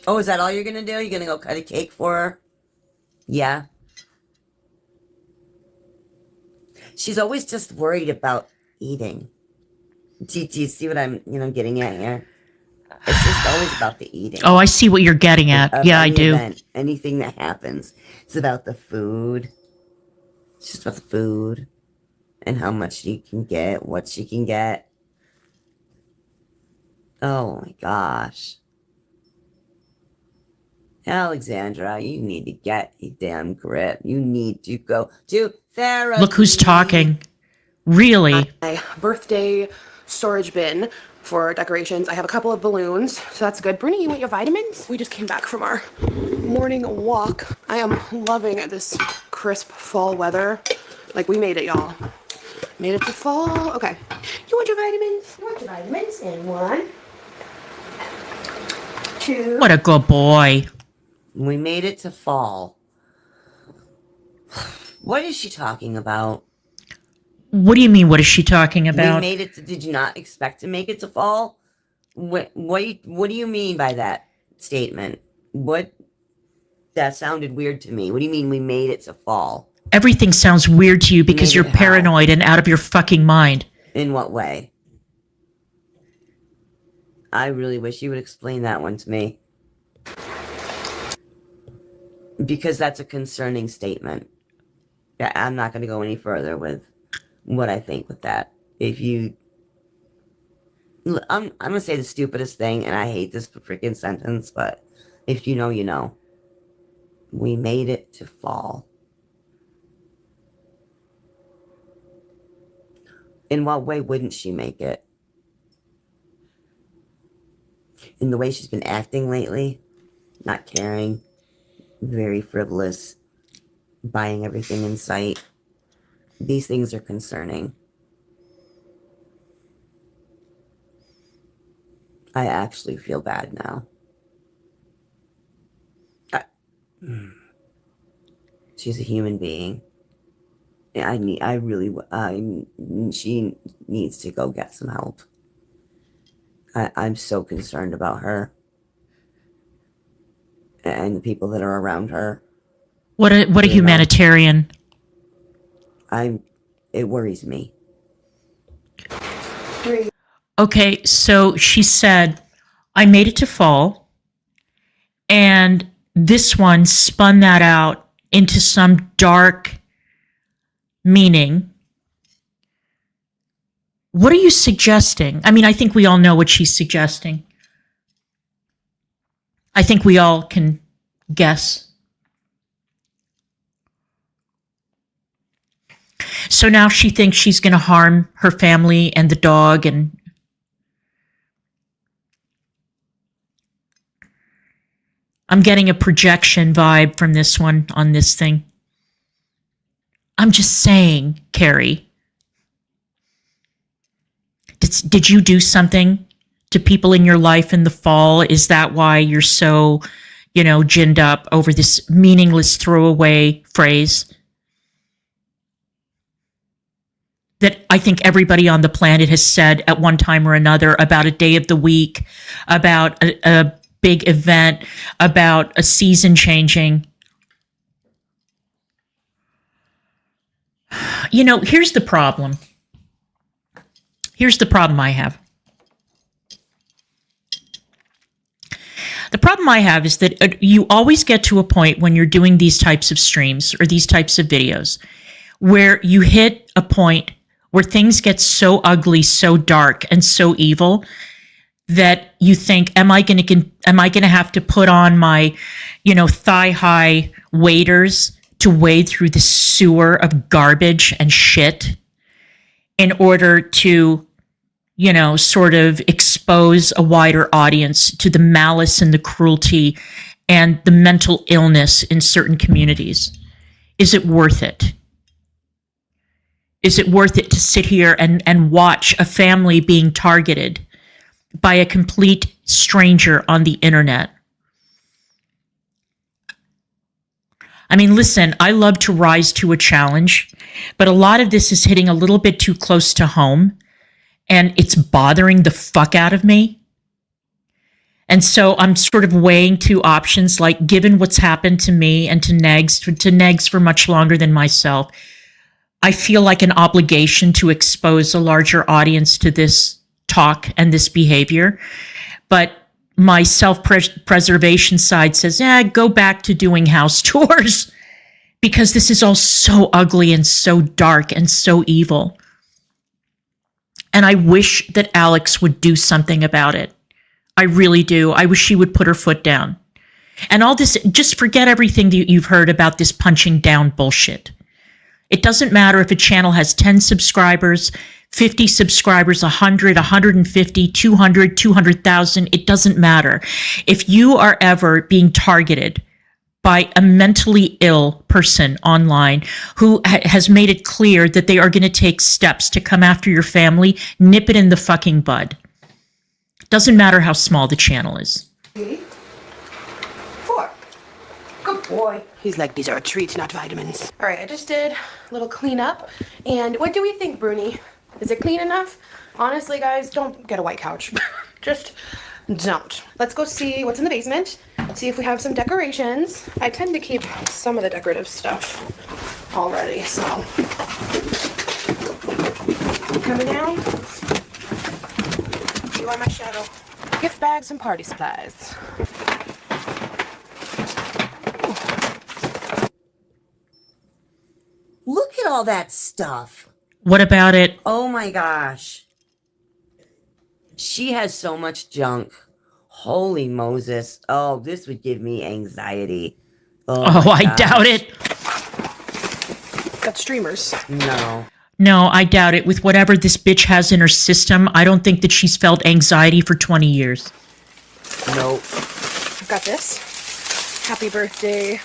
Oh, is that all you're going to do? You're going to go cut a cake for her? Yeah. She's always just worried about eating. Do you see what I'm, getting at here? It's just always about the eating. Oh, I see what you're getting at. Yeah, I do. Event, anything that happens, it's about the food. It's just about the food and how much she can get, what she can get. Oh my gosh. Alexandra, you need to get a damn grip. You need to go to therapy. Look who's talking. Really? my birthday storage bin for decorations. I have a couple of balloons, so that's good. Brittany, you want your vitamins? We just came back from our morning walk. I am loving this crisp fall weather. Like, we made it, y'all. Made it to fall. Okay. You want your vitamins? You want your vitamins? And 1, 2. What a good boy. We made it to fall. What is she talking about? What do you mean? What is she talking about? We made it to, did you not expect to make it to fall? What do you mean by that statement? That sounded weird to me. What do you mean we made it to fall? Everything sounds weird to you because you're Made it how? paranoid and out of your fucking mind. In what way? I really wish you would explain that one to me. Because that's a concerning statement. Yeah, I'm not going to go any further with what I think with that. I'm going to say the stupidest thing, and I hate this freaking sentence, but if you know, you know. We made it to fall. In what way wouldn't she make it? In the way she's been acting lately, not caring, very frivolous, buying everything in sight. These things are concerning. I actually feel bad now. She's a human being. She needs to go get some help. I'm so concerned about her and the people that are around her. What a humanitarian. It worries me. 3. Okay, so she said, I made it to fall, and this one spun that out into some dark meaning. What are you suggesting? I mean, I think we all know what she's suggesting. I think we all can guess. So now she thinks she's going to harm her family and the dog, and I'm getting a projection vibe from this one on this thing. I'm just saying, Carrie. Did you do something to people in your life in the fall? Is that why you're so, ginned up over this meaningless throwaway phrase that I think everybody on the planet has said at one time or another about a day of the week, about a big event, about a season changing? Here's the problem. Here's the problem I have. The problem I have is that you always get to a point when you're doing these types of streams or these types of videos where you hit a point where things get so ugly, so dark, and so evil that you think, am I going to have to put on my, thigh-high waders to wade through the sewer of garbage and shit in order to, sort of expose a wider audience to the malice and the cruelty and the mental illness in certain communities? Is it worth it? Is it worth it to sit here and watch a family being targeted by a complete stranger on the internet? I mean, listen, I love to rise to a challenge, but a lot of this is hitting a little bit too close to home, and it's bothering the fuck out of me. And so I'm sort of weighing two options, like, given what's happened to me and to Negs for much longer than myself, I feel like an obligation to expose a larger audience to this talk and this behavior. But my self-preservation side says, go back to doing house tours, because this is all so ugly and so dark and so evil. And I wish that Alex would do something about it. I really do. I wish she would put her foot down. And all this, just forget everything that you've heard about this punching down bullshit. It doesn't matter if a channel has 10 subscribers, 50 subscribers, 100, 150, 200, 200,000. It doesn't matter. If you are ever being targeted by a mentally ill person online who has made it clear that they are going to take steps to come after your family, nip it in the fucking bud. Doesn't matter how small the channel is. 4. Good boy. He's like, these are a treat, not vitamins. All right, I just did a little cleanup. And what do we think, Bruni? Is it clean enough? Honestly, guys, don't get a white couch. Just don't. Let's go see what's in the basement. See if we have some decorations. I tend to keep some of the decorative stuff already, so. Coming down. You are my shadow. Gift bags and party supplies. Look at all that stuff. What about it? Oh my gosh. She has so much junk. Holy Moses. Oh, this would give me anxiety. Oh, I doubt it. Got streamers. No. No, I doubt it. With whatever this bitch has in her system, I don't think that she's felt anxiety for 20 years. Nope. I've got this. Happy birthday.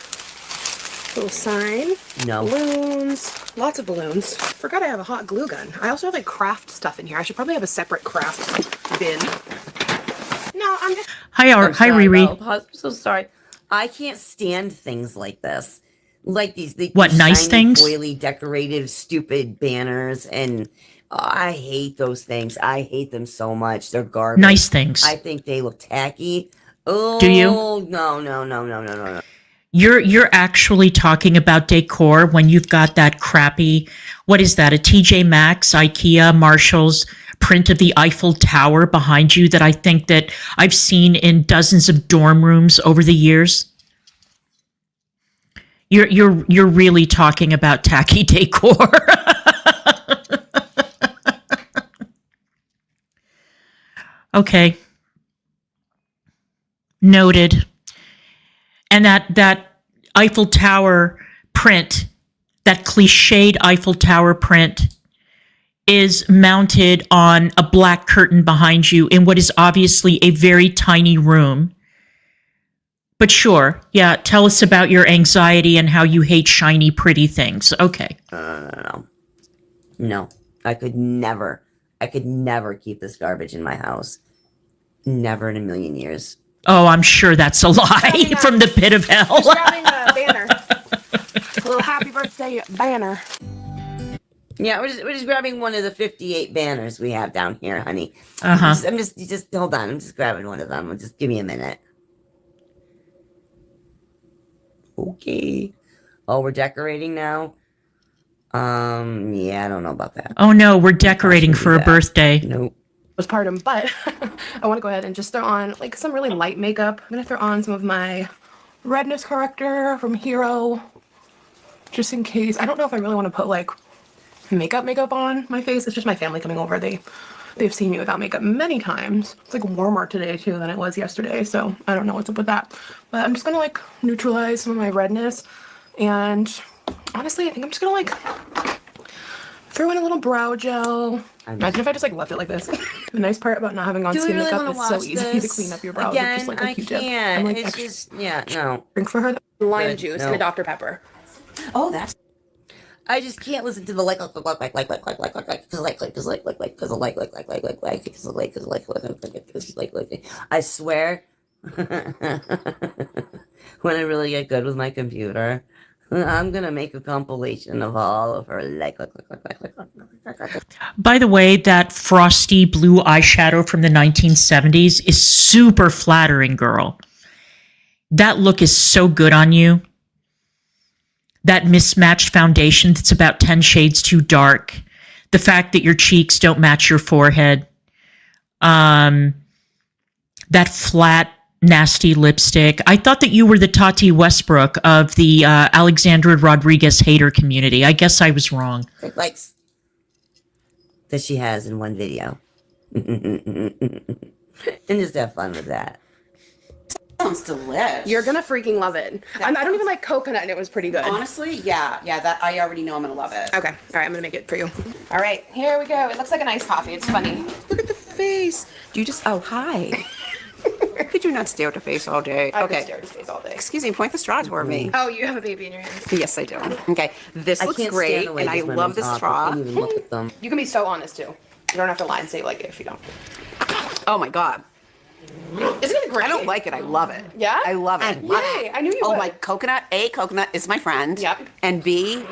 Little sign. No. Balloons. Lots of balloons. Forgot I have a hot glue gun. I also have like craft stuff in here. I should probably have a separate craft bin. No, I'm just... Hi, Riri. Oh, I'm so sorry. I can't stand things like this. Like these What, nice shiny, things? foily, decorative, stupid banners. And I hate those things. I hate them so much. They're garbage. Nice things. I think they look tacky. Oh, Do you? No. You're actually talking about decor when you've got that crappy, what is that, a TJ Maxx, IKEA, Marshall's print of the Eiffel Tower behind you that I think that I've seen in dozens of dorm rooms over the years? You're really talking about tacky decor. Okay. Noted. And that Eiffel Tower print, that cliched Eiffel Tower print, is mounted on a black curtain behind you in what is obviously a very tiny room. But sure, yeah, tell us about your anxiety and how you hate shiny, pretty things. Okay. No. I could never keep this garbage in my house. Never in a million years. Oh, I'm sure that's a lie from the pit of hell. Just grabbing a banner. A little happy birthday banner. Yeah, we're just grabbing one of the 58 banners we have down here, honey. Uh-huh. I'm just hold on. I'm just grabbing one of them. Just give me a minute. Okay. Oh, we're decorating now? Yeah, I don't know about that. Oh no, we're decorating for a birthday. Nope. Postpartum, but I want to go ahead and just throw on like some really light makeup. I'm going to throw on some of my redness corrector from Hero, just in case. I don't know if I really want to put like makeup on my face. It's just my family coming over. They've seen me without makeup many times. It's like warmer today too than it was yesterday, so I don't know what's up with that. But I'm just gonna like neutralize some of my redness, and honestly, I think I'm just gonna like throw in a little brow gel. Imagine if I just like left it like this. The nice part about not having on skin makeup, it's so easy to clean up your brows with just like a Q-tip. Can't. Like, It's just, yeah, no. drink for her lime Good, juice no. and a Dr. Pepper. Oh, that's. I just can't listen to the because I swear, when I really get good with my computer, I'm gonna make a compilation of all of her By the way, that frosty blue eyeshadow from the 1970s is super flattering, girl. That look is so good on you. That mismatched foundation that's about 10 shades too dark. The fact that your cheeks don't match your forehead. That flat, nasty lipstick. I thought that you were the Tati Westbrook of the Alexandra Rodriguez hater community. I guess I was wrong. likes that she has in one video. And just have fun with that. Sounds delish. You're gonna freaking love it. I don't even like coconut, and it was pretty good. Honestly, yeah, that I already know I'm gonna love it. Okay, all right, I'm gonna make it for you. All right, here we go. It looks like an iced coffee. It's funny. Look at the face. Do you just? Oh, hi. Could you not stare at the face all day? I could Okay. stare at his face all day. Excuse me. Point the straw toward me. Oh, you have a baby in your hands. Yes, I do. Okay. This I looks can't great, stand the way and I these women love this talk. I straw. can't even look at them. You can be so honest too. You don't have to lie and say you like it if you don't. Oh my god. Isn't it great? I don't like it. I love it. Yeah? I love it. Yay! I knew you Oh would. my coconut. A, coconut is my friend. Yep. And B,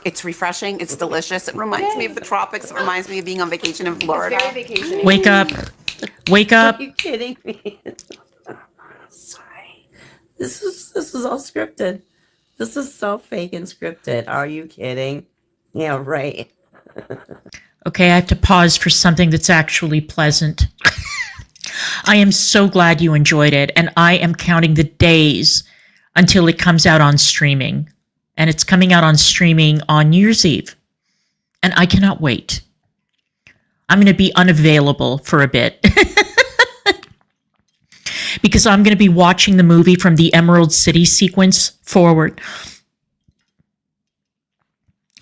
it's refreshing. It's delicious. It reminds me of the tropics. It reminds me of being on vacation in Florida. It's very vacation. Wake up. Wake up. Are you kidding me? Sorry. This is all scripted. This is so fake and scripted. Are you kidding? Yeah, right. Okay, I have to pause for something that's actually pleasant. I am so glad you enjoyed it, and I am counting the days until it comes out on streaming. And it's coming out on streaming on New Year's Eve. And I cannot wait. I'm going to be unavailable for a bit. Because I'm going to be watching the movie from the Emerald City sequence forward.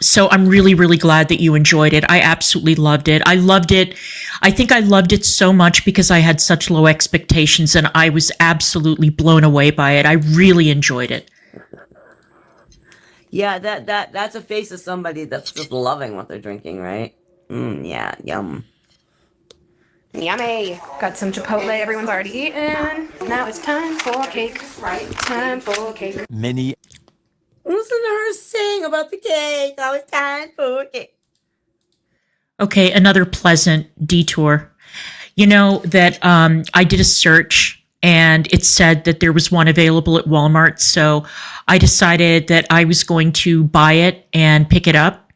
So I'm really, really glad that you enjoyed it. I absolutely loved it. I loved it. I think I loved it so much because I had such low expectations, and I was absolutely blown away by it. I really enjoyed it. Yeah, that's a face of somebody that's just loving what they're drinking, right? Yeah, yum. Yummy. Got some Chipotle. Everyone's already eaten. Now it's time for cake. Right. Time for cake. Many Listen to her sing about the cake. Oh, it's time for cake. Okay, another pleasant detour. You know that I did a search and it said that there was one available at Walmart. So I decided that I was going to buy it and pick it up.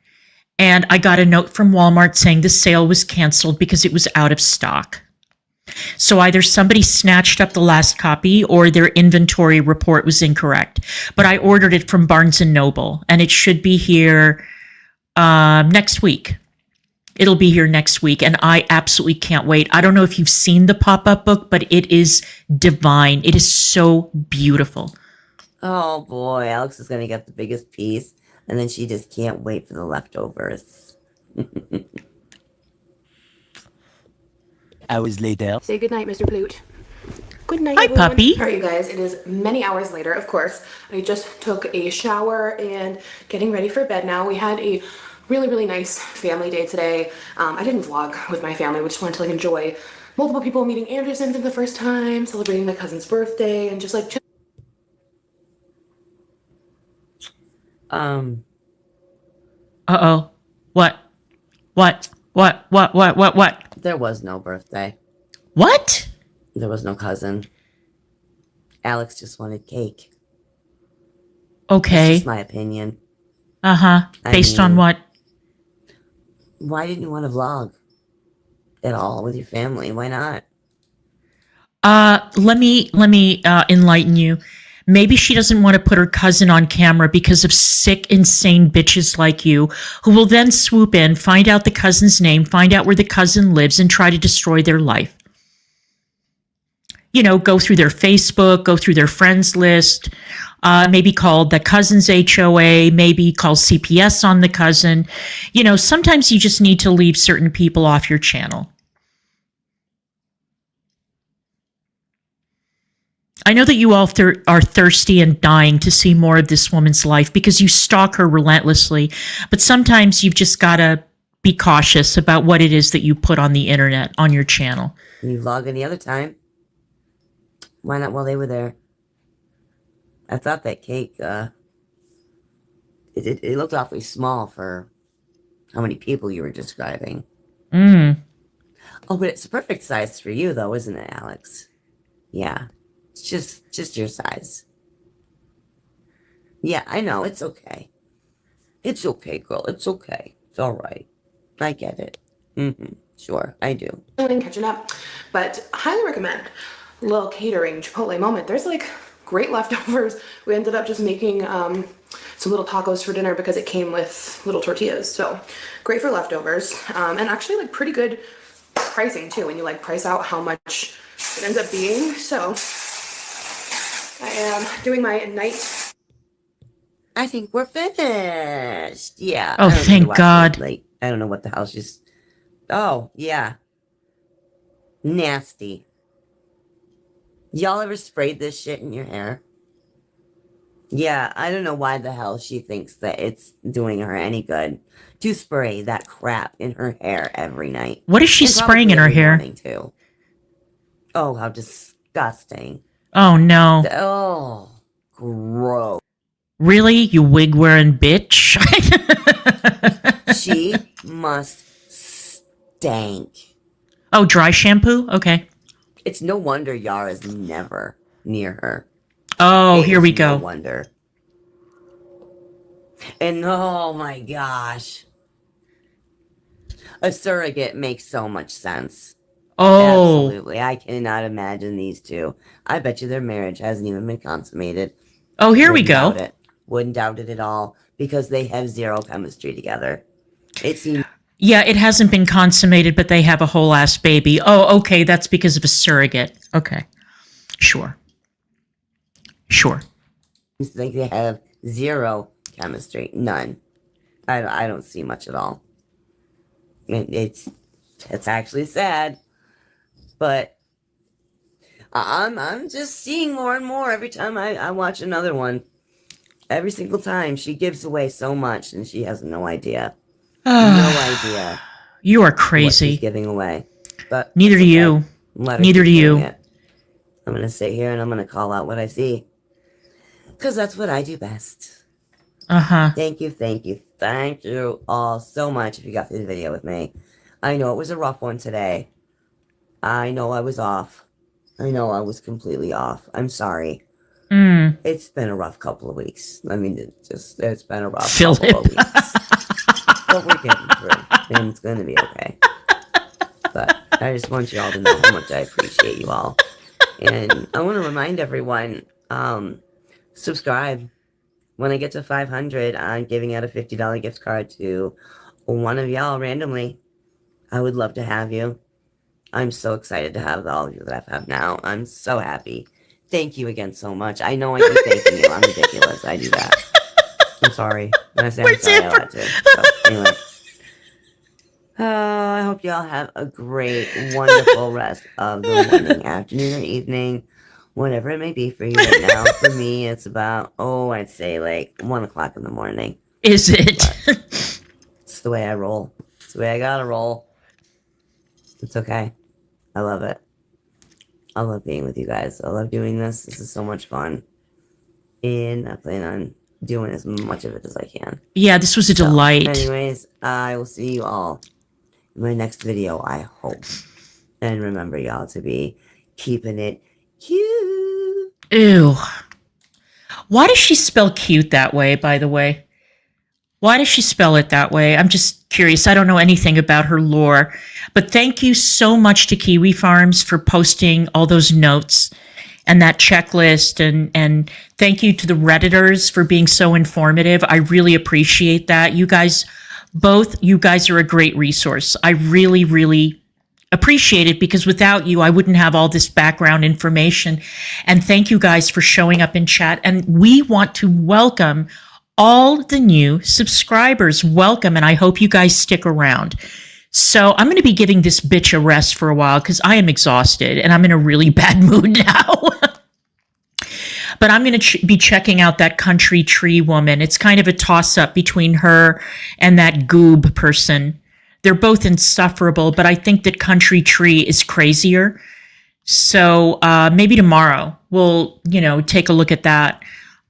And I got a note from Walmart saying the sale was canceled because it was out of stock. So either somebody snatched up the last copy or their inventory report was incorrect. But I ordered it from Barnes & Noble, and it should be here next week. It'll be here next week, and I absolutely can't wait. I don't know if you've seen the pop-up book, but it is divine. It is so beautiful. Oh boy, Alex is gonna get the biggest piece, and then she just can't wait for the leftovers. hours later. Say goodnight, Mr. Plute. Good night, Hi, everyone. puppy. All right, you guys, it is many hours later, of course. I just took a shower and getting ready for bed now. We had a really, really nice family day today. I didn't vlog with my family. We just wanted to like enjoy multiple people meeting Anderson for the first time, celebrating my cousin's birthday, and just like chill. Uh-oh. What? There was no birthday. What? There was no cousin. Alex just wanted cake. That's Okay. just my opinion. Uh-huh. I Based on mean- what? Why didn't you want to vlog at all with your family? Why not? Let me enlighten you. Maybe she doesn't want to put her cousin on camera because of sick, insane bitches like you, who will then swoop in, find out the cousin's name, find out where the cousin lives, and try to destroy their life. You know, go through their Facebook, go through their friends list, maybe call the cousin's HOA, maybe call CPS on the cousin. You know, sometimes you just need to leave certain people off your channel. I know that you all are thirsty and dying to see more of this woman's life because you stalk her relentlessly, but sometimes you've just got to be cautious about what it is that you put on the internet, on your channel. You vlog any other time? Why not while they were there? I thought that cake, it looked awfully small for how many people you were describing. Oh, but it's a perfect size for you, though, isn't it, Alex? Yeah. It's just your size. Yeah, I know. It's okay. It's okay, girl. It's okay. It's all right. I get it. Sure, I do. Catching up, but highly recommend a little catering Chipotle moment. There's like great leftovers. We ended up just making some little tacos for dinner because it came with little tortillas. So great for leftovers, and actually like pretty good pricing too when you like price out how much it ends up being. So I am doing my night. I think we're finished. Yeah. Oh, I don't need to thank watch God. it late. I don't know what the hell's just... Oh, yeah. Nasty. Y'all ever sprayed this shit in your hair? Yeah, I don't know why the hell she thinks that it's doing her any good to spray that crap in her hair every night. What is she And spraying in probably her every hair? morning, too. Oh, how disgusting. Oh, no. Oh, gross. Really? You wig-wearing bitch? She must stank. Oh, dry shampoo? Okay. It's no wonder Yara's never near her. Oh, It here is we no go. wonder. And oh my gosh. A surrogate makes so much sense. Oh, Absolutely. I cannot imagine these two. I bet you their marriage hasn't even been consummated. oh, here we Wouldn't go. doubt it. Wouldn't doubt it at all because they have zero chemistry together. It seems Yeah, it hasn't been consummated, but they have a whole ass baby. Oh, okay. That's because of a surrogate. Okay. Sure. Sure. like they have zero chemistry. None. I don't see much at all. It's actually sad. But I'm just seeing more and more every time I watch another one. Every single time she gives away so much and she has no idea. No idea You are what she's crazy. giving away. But Neither it's do okay. you. Let her Neither keep do doing you. it. I'm gonna sit here and I'm gonna call out what I see. Because that's what I do best. Uh-huh. Thank you all so much if you got through the video with me. I know it was a rough one today. I know I was off. I know I was completely off. I'm sorry. It's been a rough couple of weeks. I mean, it's been a rough couple of weeks. But we're getting through. And it's going to be okay. But I just want you all to know how much I appreciate you all. And I want to remind everyone, subscribe. When I get to 500, I'm giving out a $50 gift card to one of y'all randomly. I would love to have you. I'm so excited to have all of you that I have now. I'm so happy. Thank you again so much. I know I keep thanking you. I'm ridiculous. I do that. I'm sorry. When I say I'm sorry, I like to. So, anyway. I hope y'all have a great, wonderful rest of the morning, afternoon, or evening. Whatever it may be for you right now. For me, it's about, I'd say like 1 o'clock in the morning. Is it? But it's the way I roll. It's the way I gotta roll. It's okay. I love it. I love being with you guys. I love doing this. This is so much fun. And I plan on doing as much of it as I can. Yeah, this was a delight. Anyways, I will see you all in my next video, I hope. And remember, y'all, to be keeping it cute. Ew. Why does she spell cute that way, by the way? Why does she spell it that way? I'm just curious. I don't know anything about her lore. But thank you so much to Kiwi Farms for posting all those notes and that checklist. And thank you to the Redditors for being so informative. I really appreciate that. You guys are a great resource. I really, really appreciate it, because without you, I wouldn't have all this background information. And thank you guys for showing up in chat. And we want to welcome all the new subscribers. Welcome. And I hope you guys stick around. So I'm going to be giving this bitch a rest for a while because I am exhausted and I'm in a really bad mood now. But I'm going to be checking out that country tree woman. It's kind of a toss-up between her and that goob person. They're both insufferable, but I think that country tree is crazier. So maybe tomorrow we'll, take a look at that.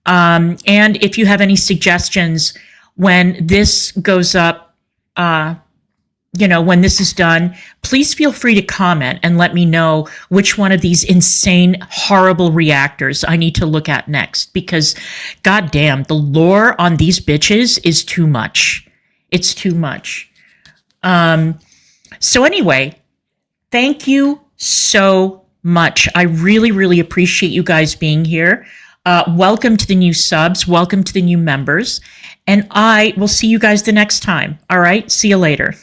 And if you have any suggestions when this goes up, when this is done, please feel free to comment and let me know which one of these insane, horrible reactors I need to look at next, because goddamn, the lore on these bitches is too much. It's too much. So anyway, thank you so much. I really, really appreciate you guys being here. Welcome to the new subs. Welcome to the new members. And I will see you guys the next time. All right. See you later.